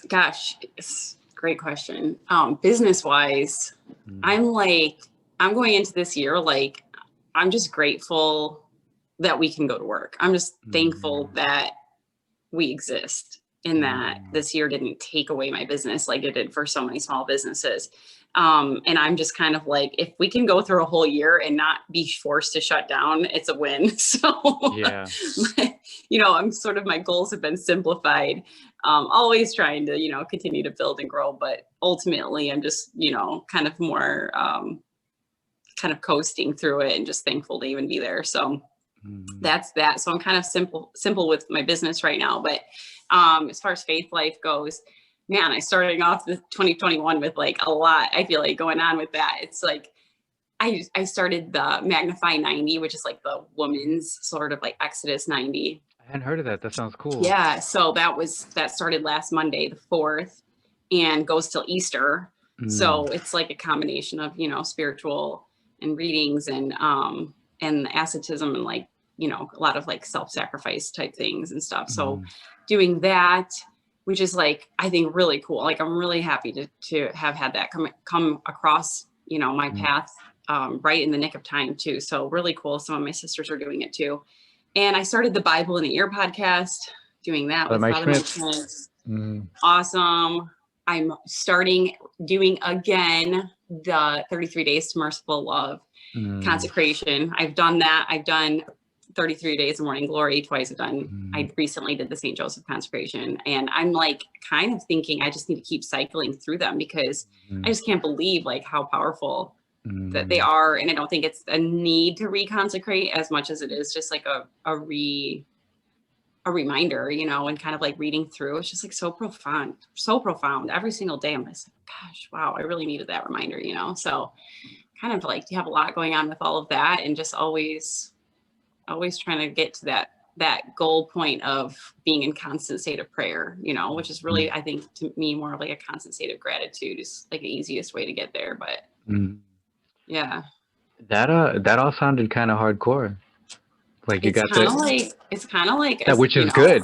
[SPEAKER 2] Gosh, it's a great question. Business wise,
[SPEAKER 1] Mm,
[SPEAKER 2] I'm like, I'm going into this year like I'm just grateful that we can go to work. I'm just thankful
[SPEAKER 1] mm,
[SPEAKER 2] that we exist and that
[SPEAKER 1] mm,
[SPEAKER 2] this year didn't take away my business like it did for so many small businesses. And I'm just kind of like, if we can go through a whole year and not be forced to shut down, it's a win. So,
[SPEAKER 1] yeah.
[SPEAKER 2] I'm sort of, my goals have been simplified. Always trying to, continue to build and grow, but ultimately I'm just, kind of more, kind of coasting through it and just thankful to even be there. So,
[SPEAKER 1] Mm,
[SPEAKER 2] that's that. So I'm kind of simple with my business right now. But as far as faith life goes, man, I starting off the 2021 with like a lot, I feel like, going on with that. It's like I started the Magnify 90, which is like the woman's sort of like Exodus 90.
[SPEAKER 1] I hadn't heard of that. That sounds cool.
[SPEAKER 2] Yeah. So that started last Monday, the 4th, and goes till Easter. So
[SPEAKER 1] Mm,
[SPEAKER 2] it's like a combination of, spiritual and readings and asceticism and like, a lot of like self-sacrifice type things and stuff. So
[SPEAKER 1] mm,
[SPEAKER 2] doing that, which is like, I think really cool. Like I'm really happy to have had that come across, my
[SPEAKER 1] mm.
[SPEAKER 2] path right in the nick of time too. So really cool. Some of my sisters are doing it too. And I started the Bible in the Ear podcast, doing that
[SPEAKER 1] Father
[SPEAKER 2] with
[SPEAKER 1] Mike
[SPEAKER 2] Father Mike
[SPEAKER 1] Schmitz.
[SPEAKER 2] Schmidt.
[SPEAKER 1] Mm,
[SPEAKER 2] Awesome. I'm starting doing again the 33 Days to Merciful Love
[SPEAKER 1] mm,
[SPEAKER 2] consecration. I've done that. I've done 33 Days of Morning Glory twice.
[SPEAKER 1] mm,
[SPEAKER 2] I recently did the St. Joseph consecration. And I'm like kind of thinking I just need to keep cycling through them because I
[SPEAKER 1] mm,
[SPEAKER 2] just can't believe like how powerful that they
[SPEAKER 1] mm,
[SPEAKER 2] are. And I don't think it's a need to reconsecrate as much as it is just like a reminder, and kind of like reading through. It's just like so profound. Every single day, I'm just like, gosh, wow, I really needed that reminder. So kind of like you have a lot going on with all of that, and just always trying to get to that goal point of being in constant state of prayer, which is really, I think, to me, more of like a constant state of gratitude is like the easiest way to get there. But
[SPEAKER 1] mm.
[SPEAKER 2] yeah,
[SPEAKER 1] That all sounded kind of hardcore. Like you
[SPEAKER 2] it's
[SPEAKER 1] got
[SPEAKER 2] kind of
[SPEAKER 1] the
[SPEAKER 2] like it's kind of like
[SPEAKER 1] that,
[SPEAKER 2] as
[SPEAKER 1] which is good.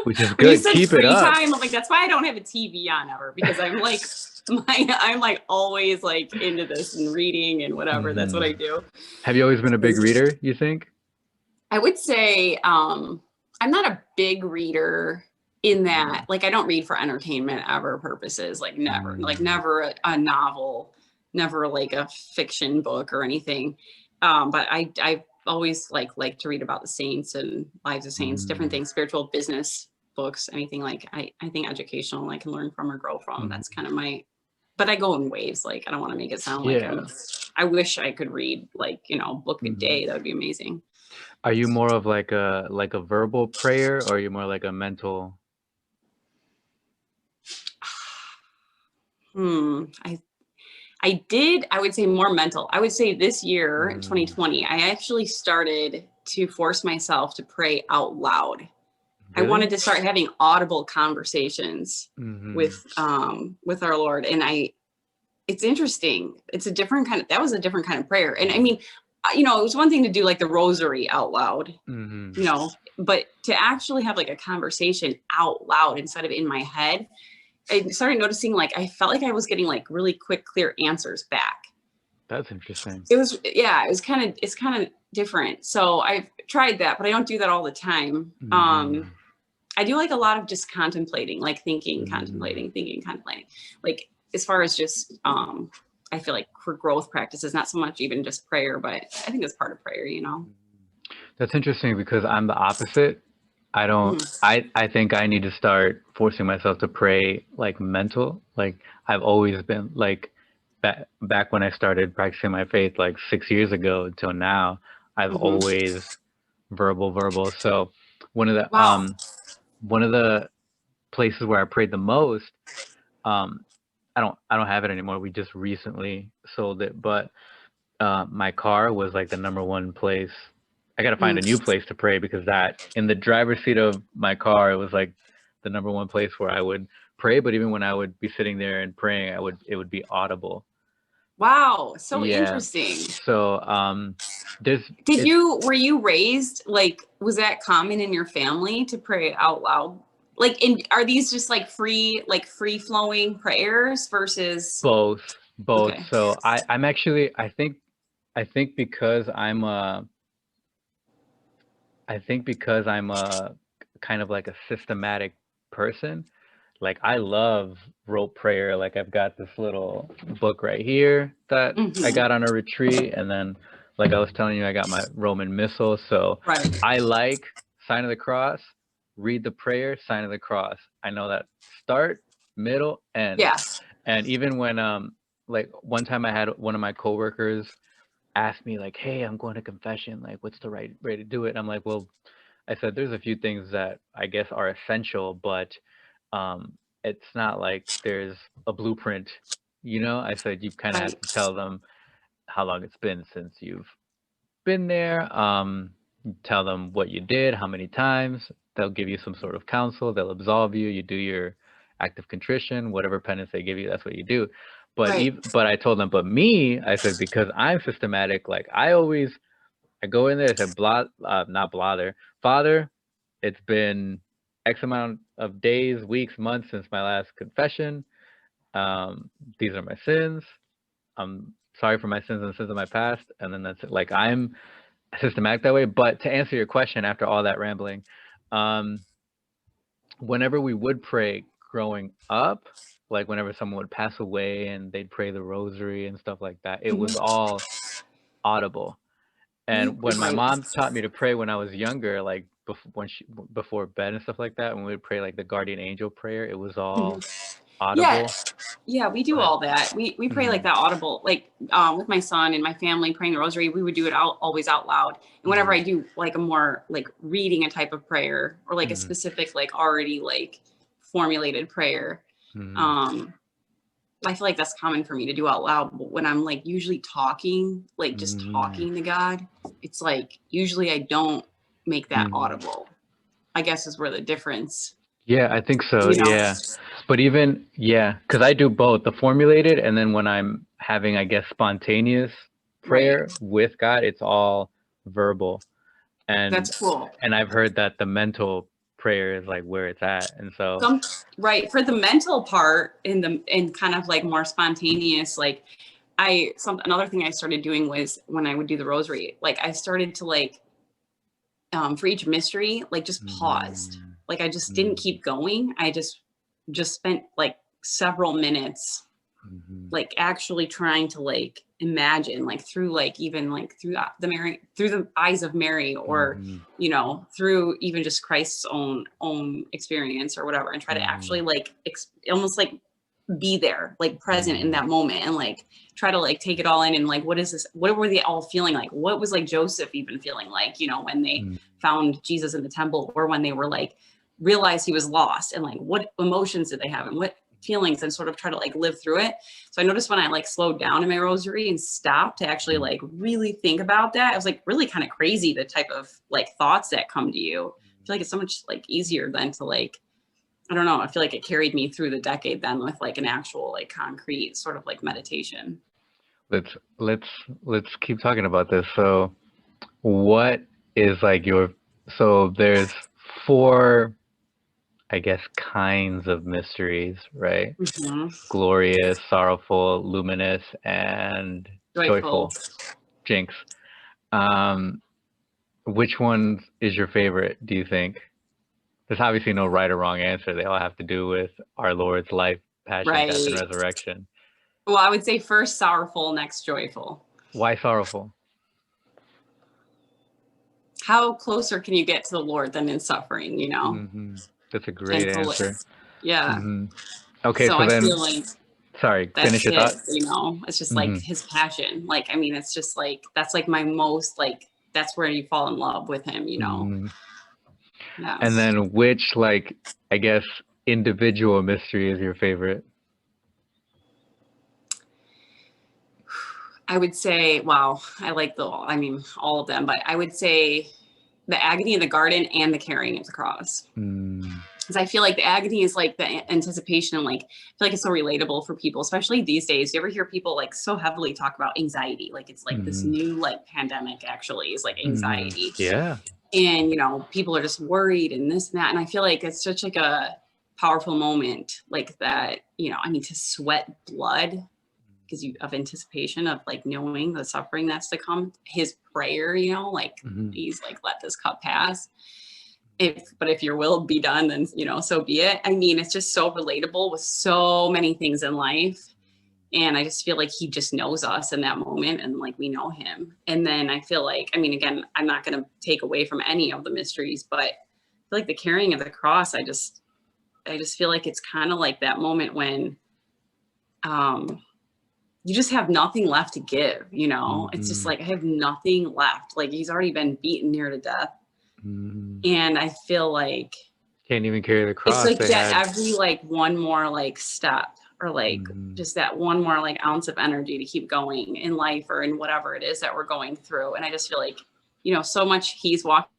[SPEAKER 1] Which is
[SPEAKER 2] when you
[SPEAKER 1] good.
[SPEAKER 2] said
[SPEAKER 1] Keep it
[SPEAKER 2] free
[SPEAKER 1] up.
[SPEAKER 2] time, I'm like, that's why I don't have a TV on ever, because I'm like I'm like always like into this and reading and whatever. That's what I
[SPEAKER 1] Hmm.
[SPEAKER 2] do.
[SPEAKER 1] Have you always been a big reader, you think?
[SPEAKER 2] I would say I'm not a big reader in that, like, I don't read for entertainment ever purposes, like
[SPEAKER 1] Mm,
[SPEAKER 2] never a novel, never like a fiction book or anything. But I've always like to read about the saints and lives of saints, different
[SPEAKER 1] mm,
[SPEAKER 2] things, spiritual business books, anything like I think educational I can learn from or grow from.
[SPEAKER 1] mm.
[SPEAKER 2] That's kind of my, but I go in waves. Like I don't want to make it sound like
[SPEAKER 1] Yeah.
[SPEAKER 2] I wish I could read like, book a
[SPEAKER 1] Hmm.
[SPEAKER 2] day. That would be amazing.
[SPEAKER 1] Are you more of like a verbal prayer, or are you more like a mental?
[SPEAKER 2] Hmm. I would say more mental. I would say this year,
[SPEAKER 1] Mm,
[SPEAKER 2] 2020, I actually started to force myself to pray out loud. I
[SPEAKER 1] really?
[SPEAKER 2] wanted to start having audible conversations
[SPEAKER 1] Hmm.
[SPEAKER 2] with our Lord. And it's interesting. It's a different kind of, that was a different kind of prayer. And I mean, it was one thing to do like the rosary out loud,
[SPEAKER 1] Hmm.
[SPEAKER 2] but to actually have like a conversation out loud instead of in my head, I started noticing like I felt like I was getting like really quick, clear answers back.
[SPEAKER 1] That's interesting.
[SPEAKER 2] It's kind of different. So I've tried that, but I don't do that all the time.
[SPEAKER 1] Hmm.
[SPEAKER 2] I do like a lot of just contemplating, like
[SPEAKER 1] Hmm.
[SPEAKER 2] thinking, contemplating. Like as far as just I feel like for growth practices, not so much even just prayer, but I think that's part of prayer.
[SPEAKER 1] That's interesting because I'm the opposite. I don't.
[SPEAKER 2] Mhm.
[SPEAKER 1] I think I need to start forcing myself to pray like mental. Like I've always been like back when I started practicing my faith like 6 years ago until now. I've
[SPEAKER 2] Mhm.
[SPEAKER 1] always verbal. So one of the
[SPEAKER 2] Wow.
[SPEAKER 1] um one of the places where I prayed the most, um I don't have it anymore. We just recently sold it, but my car was like the number one place. I got to find
[SPEAKER 2] Mm.
[SPEAKER 1] a new place to pray because that in the driver's seat of my car, it was like the number one place where I would pray. But even when I would be sitting there and praying, it would be audible.
[SPEAKER 2] Wow. So
[SPEAKER 1] Yeah.
[SPEAKER 2] interesting.
[SPEAKER 1] So there's
[SPEAKER 2] Did
[SPEAKER 1] it's
[SPEAKER 2] you were you raised like was that common in your family to pray out loud? Like are these just like free flowing prayers versus
[SPEAKER 1] both both.
[SPEAKER 2] okay.
[SPEAKER 1] So I'm actually I think because I'm a kind of like a systematic person. Like I love rote prayer. Like I've got this little book right here that I
[SPEAKER 2] Mhm.
[SPEAKER 1] got on a retreat, and then like I was telling you, I got my Roman Missal. So
[SPEAKER 2] Right.
[SPEAKER 1] I like sign of the cross, read the prayer, sign of the cross. I know that start, middle, end.
[SPEAKER 2] Yes.
[SPEAKER 1] And even when like one time I had one of my coworkers ask me like, "Hey, I'm going to confession. Like, what's the right way to do it?" And I'm like, "Well," I said, "there's a few things that I guess are essential, but um, it's not like there's a blueprint, you know?" I said, "You kind of have
[SPEAKER 2] Right.
[SPEAKER 1] to tell them how long it's been since you've been there. Tell them what you did, how many times. They'll give you some sort of counsel. They'll absolve you. You do your act of contrition, whatever penance they give you, that's what you do."
[SPEAKER 2] Right.
[SPEAKER 1] But I told them, but me, I said, because I'm systematic, like I go in there, I said, not blather, Father, it's been X amount of days, weeks, months since my last confession. These are my sins. I'm sorry for my sins and the sins of my past. And then that's it. Like I'm systematic that way. But to answer your question, after all that rambling, um, whenever we would pray growing up, like whenever someone would pass away and they'd pray the rosary and stuff like that, it was
[SPEAKER 2] Mhm.
[SPEAKER 1] all audible. And when my
[SPEAKER 2] Right.
[SPEAKER 1] mom taught me to pray when I was younger, like before bed and stuff like that, when we would pray like the guardian angel prayer, it was all
[SPEAKER 2] Mhm. Yeah.
[SPEAKER 1] audible.
[SPEAKER 2] Yeah, we
[SPEAKER 1] Go
[SPEAKER 2] do
[SPEAKER 1] ahead.
[SPEAKER 2] all that. We pray like
[SPEAKER 1] Mhm.
[SPEAKER 2] that audible, like with my son and my family praying the rosary. We would do it out always out loud. And whenever I
[SPEAKER 1] Mhm.
[SPEAKER 2] do like a more like reading a type of prayer or like a
[SPEAKER 1] Mhm.
[SPEAKER 2] specific like already like formulated prayer,
[SPEAKER 1] Mhm.
[SPEAKER 2] um, I feel like that's common for me to do out loud. But when I'm like usually talking, like just
[SPEAKER 1] Mhm.
[SPEAKER 2] talking to God, it's like usually I don't make that
[SPEAKER 1] Mhm.
[SPEAKER 2] audible. I guess is where the difference,
[SPEAKER 1] Yeah, I think so.
[SPEAKER 2] you know.
[SPEAKER 1] Yeah. But even yeah, because I do both the formulated and then when I'm having, I guess, spontaneous
[SPEAKER 2] Right.
[SPEAKER 1] prayer with God, it's all verbal. And
[SPEAKER 2] That's cool.
[SPEAKER 1] I've heard that the mental prayer is like where it's at. And so
[SPEAKER 2] Some right for the mental part in the in kind of like more spontaneous like another thing I started doing was when I would do the rosary like I started to like for each mystery like just paused
[SPEAKER 1] mhm.
[SPEAKER 2] like I just didn't
[SPEAKER 1] Mhm.
[SPEAKER 2] keep going I just spent like several minutes
[SPEAKER 1] Mhm.
[SPEAKER 2] like actually trying to like imagine like through like even like through the Mary through the eyes of Mary or
[SPEAKER 1] Mhm.
[SPEAKER 2] you know through even just Christ's own experience or whatever and try to actually
[SPEAKER 1] Mhm.
[SPEAKER 2] like almost like be there like present in
[SPEAKER 1] Mhm.
[SPEAKER 2] that moment and like try to like take it all in and like what is this what were they all feeling like what was like Joseph even feeling like you know when they
[SPEAKER 1] Mhm.
[SPEAKER 2] found Jesus in the temple or when they were like realized he was lost and like what emotions did they have and what feelings and sort of try to like live through it. So I noticed when I like slowed down in my rosary and stopped to actually
[SPEAKER 1] Mhm.
[SPEAKER 2] like really think about that, it was like really kind of crazy the type of like thoughts that come to you. I feel like it's so much like easier than to like, I don't know, I feel like it carried me through the decade then with like an actual like concrete sort of like meditation.
[SPEAKER 1] Let's let's let's keep talking about this. So, what is like your so there's four, I guess, kinds of mysteries, right?
[SPEAKER 2] Mhm.
[SPEAKER 1] Glorious, sorrowful, luminous, and
[SPEAKER 2] Joyful.
[SPEAKER 1] joyful. Jinx. Um, which one is your favorite, do you think? There's obviously no right or wrong answer. They all have to do with our Lord's life, passion, death, and
[SPEAKER 2] Right.
[SPEAKER 1] resurrection.
[SPEAKER 2] Well, I would say first sorrowful, next joyful.
[SPEAKER 1] Why sorrowful?
[SPEAKER 2] how closer can you get to the Lord than in suffering, you know?
[SPEAKER 1] That's a
[SPEAKER 2] And
[SPEAKER 1] great
[SPEAKER 2] to
[SPEAKER 1] answer.
[SPEAKER 2] yeah.
[SPEAKER 1] Okay,
[SPEAKER 2] So
[SPEAKER 1] so
[SPEAKER 2] I
[SPEAKER 1] then,
[SPEAKER 2] feel like
[SPEAKER 1] sorry,
[SPEAKER 2] that's
[SPEAKER 1] finish your
[SPEAKER 2] it,
[SPEAKER 1] thought.
[SPEAKER 2] you know? It's just like his passion. Like, I mean, it's just like, that's like my most, like, that's where you fall in love with him, you know? Yeah.
[SPEAKER 1] And then which, like, I guess, individual mystery is your favorite?
[SPEAKER 2] I would say, wow, I like I mean, all of them, but I would say the agony in the garden and the carrying of the cross. Because I feel like the agony is like the anticipation, and like I feel like it's so relatable for people, especially these days. You ever hear people like so heavily talk about anxiety? Like it's like this new like pandemic actually is like anxiety.
[SPEAKER 1] Yeah.
[SPEAKER 2] And you know, people are just worried and this and that. And I feel like it's such like a powerful moment like that, you know, I mean to sweat blood because you of anticipation of like knowing the suffering that's to come. His prayer, you know, like he's like, let this cup pass. But if your will be done, then you know, so be it. I mean, it's just so relatable with so many things in life. And I just feel like he just knows us in that moment and like we know him. And then I feel like, I mean, again, I'm not gonna take away from any of the mysteries, but I feel like the carrying of the cross, I just feel like it's kind of like that moment when you just have nothing left to give, you know? It's just like I have nothing left. Like he's already been beaten near to death. And I feel like
[SPEAKER 1] can't even carry the cross.
[SPEAKER 2] it's like that every like one more like step or like just that one more like ounce of energy to keep going in life or in whatever it is that we're going through. And I just feel like, you know, so much he's walking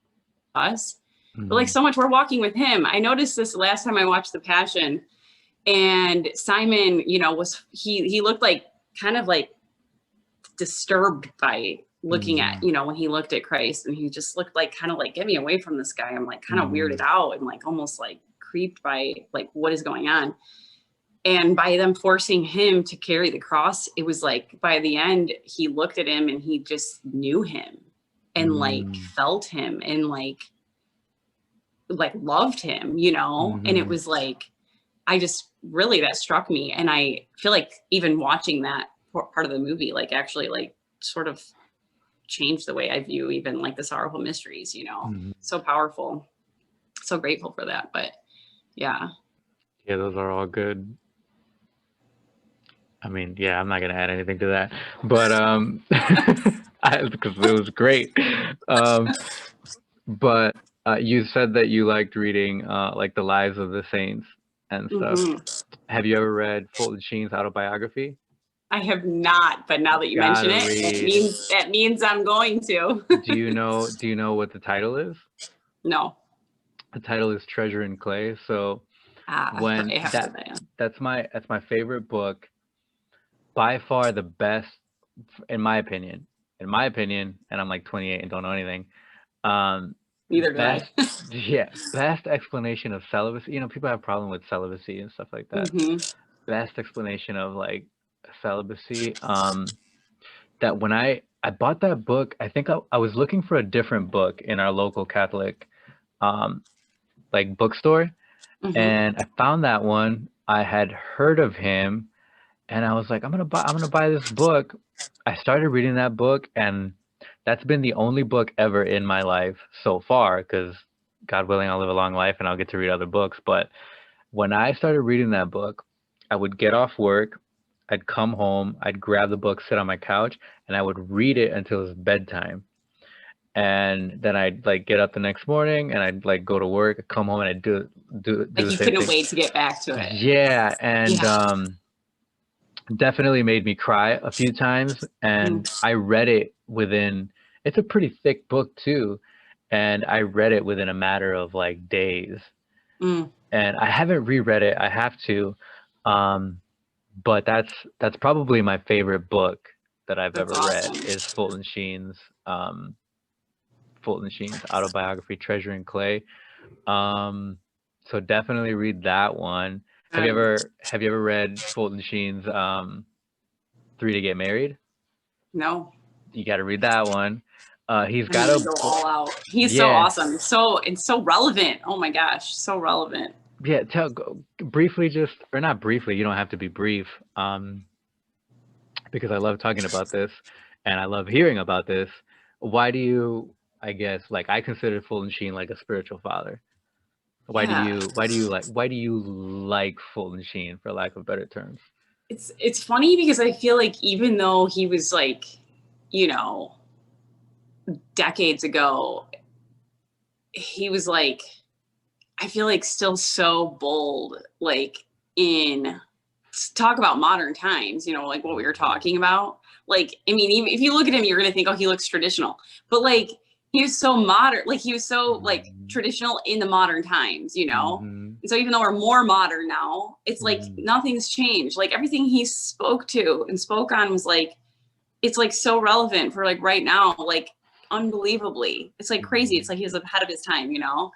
[SPEAKER 2] with us, but like so much we're walking with him. I noticed this last time I watched The Passion, and Simon, you know, he looked like kind of like disturbed by looking at, you know, when he looked at Christ, and he just looked like kind of like, get me away from this guy. I'm like kind of weirded out and like almost like creeped by like what is going on. And by them forcing him to carry the cross, it was like by the end, he looked at him and he just knew him and like felt him and like loved him, you know? And it was like, I just really, that struck me. And I feel like even watching that part of the movie, like actually like sort of changed the way I view even like the sorrowful mysteries, you know? So powerful. So grateful for that. But yeah.
[SPEAKER 1] Yeah, those are all good. I mean, yeah, I'm not gonna add anything to that, but because it was great. But you said that you liked reading like the lives of the saints and stuff. Have you ever read Fulton Sheen's autobiography?
[SPEAKER 2] I have not, but now that you mention it, that means I'm going to.
[SPEAKER 1] Do you know what the title is?
[SPEAKER 2] No.
[SPEAKER 1] The title is Treasure in Clay. So when that's my favorite book, by far the best, in my opinion, and I'm like 28 and don't know anything.
[SPEAKER 2] Neither do I.
[SPEAKER 1] Yeah, best explanation of celibacy. You know, people have a problem with celibacy and stuff like that. Best explanation of like celibacy. That when I bought that book, I think I was looking for a different book in our local Catholic like bookstore, and I found that one. I had heard of him, and I was like, I'm gonna buy this book. I started reading that book, and that's been the only book ever in my life so far, because God willing, I'll live a long life and I'll get to read other books. But when I started reading that book, I would get off work, I'd come home, I'd grab the book, sit on my couch, and I would read it until it was bedtime. And then I'd like get up the next morning and I'd like go to work, come home, and I'd do
[SPEAKER 2] like
[SPEAKER 1] the
[SPEAKER 2] you
[SPEAKER 1] same
[SPEAKER 2] couldn't
[SPEAKER 1] thing.
[SPEAKER 2] wait to get back to it.
[SPEAKER 1] Yeah, and definitely made me cry a few times. And I read it within, it's a pretty thick book too, and I read it within a matter of like days. And I haven't reread it. I have to, but that's probably my favorite book that I've ever read is Fulton Sheen's autobiography, Treasure in Clay. So definitely read that one. Have you ever read Fulton Sheen's 3 to Get Married?
[SPEAKER 2] No.
[SPEAKER 1] You got to read that one. He's got
[SPEAKER 2] to go all out. He's so awesome. It's so relevant. Oh my gosh, so relevant.
[SPEAKER 1] Yeah, briefly, or not briefly. You don't have to be brief, because I love talking about this and I love hearing about this. Why do you I guess like I consider Fulton Sheen like a spiritual father.
[SPEAKER 2] Yeah.
[SPEAKER 1] Why do you like Fulton Sheen, for lack of better terms?
[SPEAKER 2] It's funny because I feel like even though he was like, you know, decades ago, he was like, I feel like still so bold, like in talk about modern times, you know, like what we were talking about. Like, I mean, even if you look at him, you're gonna think, oh, he looks traditional. But like he was so modern, like he was so like
[SPEAKER 1] Mhm.
[SPEAKER 2] traditional in the modern times, you know?
[SPEAKER 1] Mhm.
[SPEAKER 2] And so even though we're more modern now, it's like
[SPEAKER 1] Mhm.
[SPEAKER 2] nothing's changed. Like everything he spoke to and spoke on was like, it's like so relevant for like right now, like unbelievably. It's like crazy. It's
[SPEAKER 1] Mhm.
[SPEAKER 2] like he was ahead of his time, you know?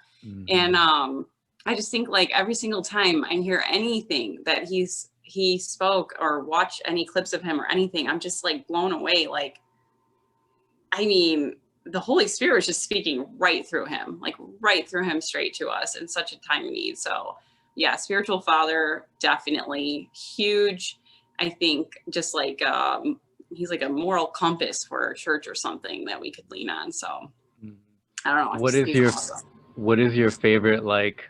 [SPEAKER 2] And
[SPEAKER 1] Mhm.
[SPEAKER 2] I just think like every single time I hear anything that he spoke or watch any clips of him or anything, I'm just like blown away. Like, I mean, the Holy Spirit was just speaking right through him, like right through him straight to us in such a time of need. So yeah, spiritual father, definitely huge. I think just like he's like a moral compass for our church or something that we could lean on. So
[SPEAKER 1] Mhm.
[SPEAKER 2] I don't know. I
[SPEAKER 1] What
[SPEAKER 2] just
[SPEAKER 1] is
[SPEAKER 2] think he's
[SPEAKER 1] your
[SPEAKER 2] awesome.
[SPEAKER 1] what is your favorite like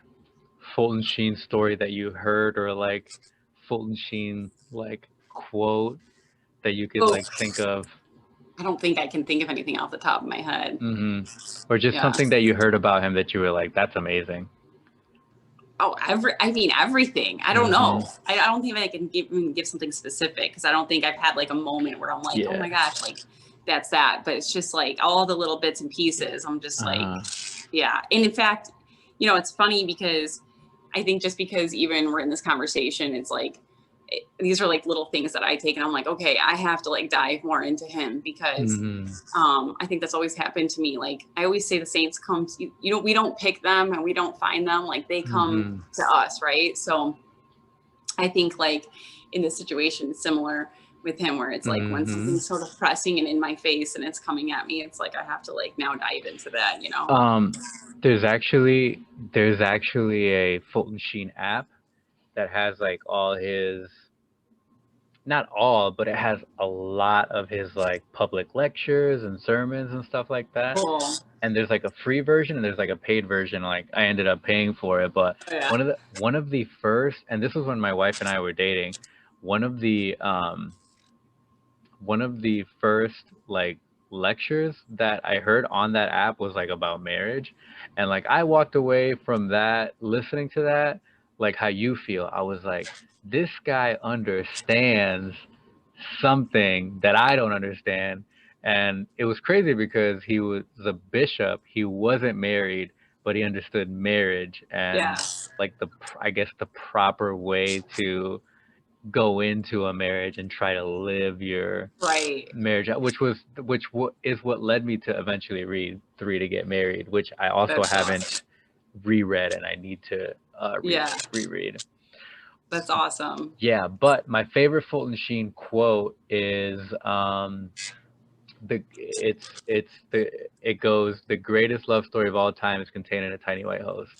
[SPEAKER 1] Fulton Sheen story that you heard, or like Fulton Sheen like quote that you could
[SPEAKER 2] Oh,
[SPEAKER 1] like think of?
[SPEAKER 2] I don't think I can think of anything off the top of my head.
[SPEAKER 1] Hmm. Or just
[SPEAKER 2] Yeah.
[SPEAKER 1] something that you heard about him that you were like, that's amazing.
[SPEAKER 2] Oh, I mean, everything. I don't
[SPEAKER 1] Hmm.
[SPEAKER 2] know. I don't think I can give something specific because I don't think I've had like a moment where I'm like, oh
[SPEAKER 1] Yeah.
[SPEAKER 2] my gosh, like that's that. But it's just like all the little bits and pieces. I'm just like,
[SPEAKER 1] Uh-huh.
[SPEAKER 2] yeah. And in fact, you know, it's funny because I think just because even we're in this conversation, it's like these are like little things that I take and I'm like, okay, I have to like dive more into him because
[SPEAKER 1] Hmm.
[SPEAKER 2] I think that's always happened to me. Like I always say the saints come to, you know, we don't pick them and we don't find them, like they come
[SPEAKER 1] Hmm.
[SPEAKER 2] to us, right? So I think like in this situation similar with him where it's like when
[SPEAKER 1] Hmm.
[SPEAKER 2] something's sort of pressing and in my face and it's coming at me, it's like I have to like now dive into that, you know?
[SPEAKER 1] Um, there's actually a Fulton Sheen app that has like all his, not all, but it has a lot of his like public lectures and sermons and stuff like that.
[SPEAKER 2] Cool.
[SPEAKER 1] And there's like a free version and there's like a paid version. Like I ended up paying for it, but
[SPEAKER 2] Oh, yeah.
[SPEAKER 1] one of the first, and this was when my wife and I were dating, one of the um one of the first like lectures that I heard on that app was like about marriage. And like I walked away from that listening to that like how you feel. I was like, this guy understands something that I don't understand. And it was crazy because he was a bishop, he wasn't married, but he understood marriage
[SPEAKER 2] Yeah.
[SPEAKER 1] and like I guess the proper way to go into a marriage and try to live your
[SPEAKER 2] Right.
[SPEAKER 1] marriage out, is what led me to eventually read Three to Get Married, which I also
[SPEAKER 2] That's awesome.
[SPEAKER 1] haven't reread and I need to
[SPEAKER 2] Yeah.
[SPEAKER 1] reread.
[SPEAKER 2] That's awesome.
[SPEAKER 1] Yeah, but my favorite Fulton Sheen quote is the it goes, the greatest love story of all time is contained in a tiny white host.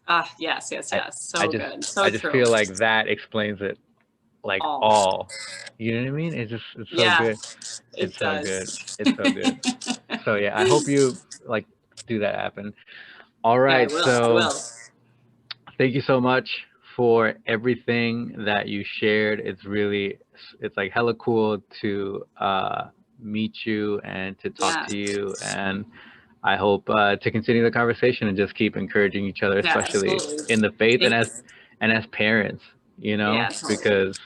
[SPEAKER 2] Ah, yes, yes,
[SPEAKER 1] I
[SPEAKER 2] yes.
[SPEAKER 1] I
[SPEAKER 2] So
[SPEAKER 1] just
[SPEAKER 2] good.
[SPEAKER 1] I
[SPEAKER 2] So
[SPEAKER 1] just
[SPEAKER 2] true.
[SPEAKER 1] feel like that explains it like
[SPEAKER 2] All.
[SPEAKER 1] all. You know what I mean? It's so
[SPEAKER 2] Yeah,
[SPEAKER 1] good.
[SPEAKER 2] it
[SPEAKER 1] It's so good.
[SPEAKER 2] does.
[SPEAKER 1] It's so good. So yeah, I hope you like do that happen. All
[SPEAKER 2] Yeah, I
[SPEAKER 1] right,
[SPEAKER 2] will. I
[SPEAKER 1] so
[SPEAKER 2] will.
[SPEAKER 1] thank you so much for everything that you shared. It's like hella cool to meet you and to talk
[SPEAKER 2] Yeah.
[SPEAKER 1] to you, and I hope to continue the conversation and just keep encouraging each other,
[SPEAKER 2] Yeah,
[SPEAKER 1] especially
[SPEAKER 2] absolutely.
[SPEAKER 1] in the faith and as
[SPEAKER 2] Thanks.
[SPEAKER 1] parents,
[SPEAKER 2] Yeah, totally.
[SPEAKER 1] because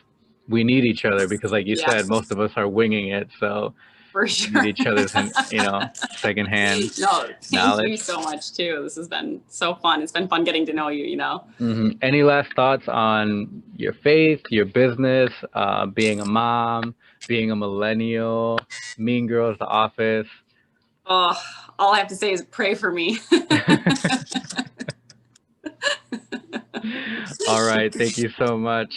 [SPEAKER 1] we need each other, because like you
[SPEAKER 2] Yeah,
[SPEAKER 1] said, most of us are winging it, so
[SPEAKER 2] for
[SPEAKER 1] we need
[SPEAKER 2] sure.
[SPEAKER 1] each other's and secondhand
[SPEAKER 2] No, thank you
[SPEAKER 1] knowledge.
[SPEAKER 2] so much too. This has been so fun. It's been fun getting to know you, you know.
[SPEAKER 1] Any last thoughts on your faith, your business, being a mom, being a millennial, Mean Girls, The Office?
[SPEAKER 2] Oh, all I have to say is pray for me.
[SPEAKER 1] All right, thank you so much.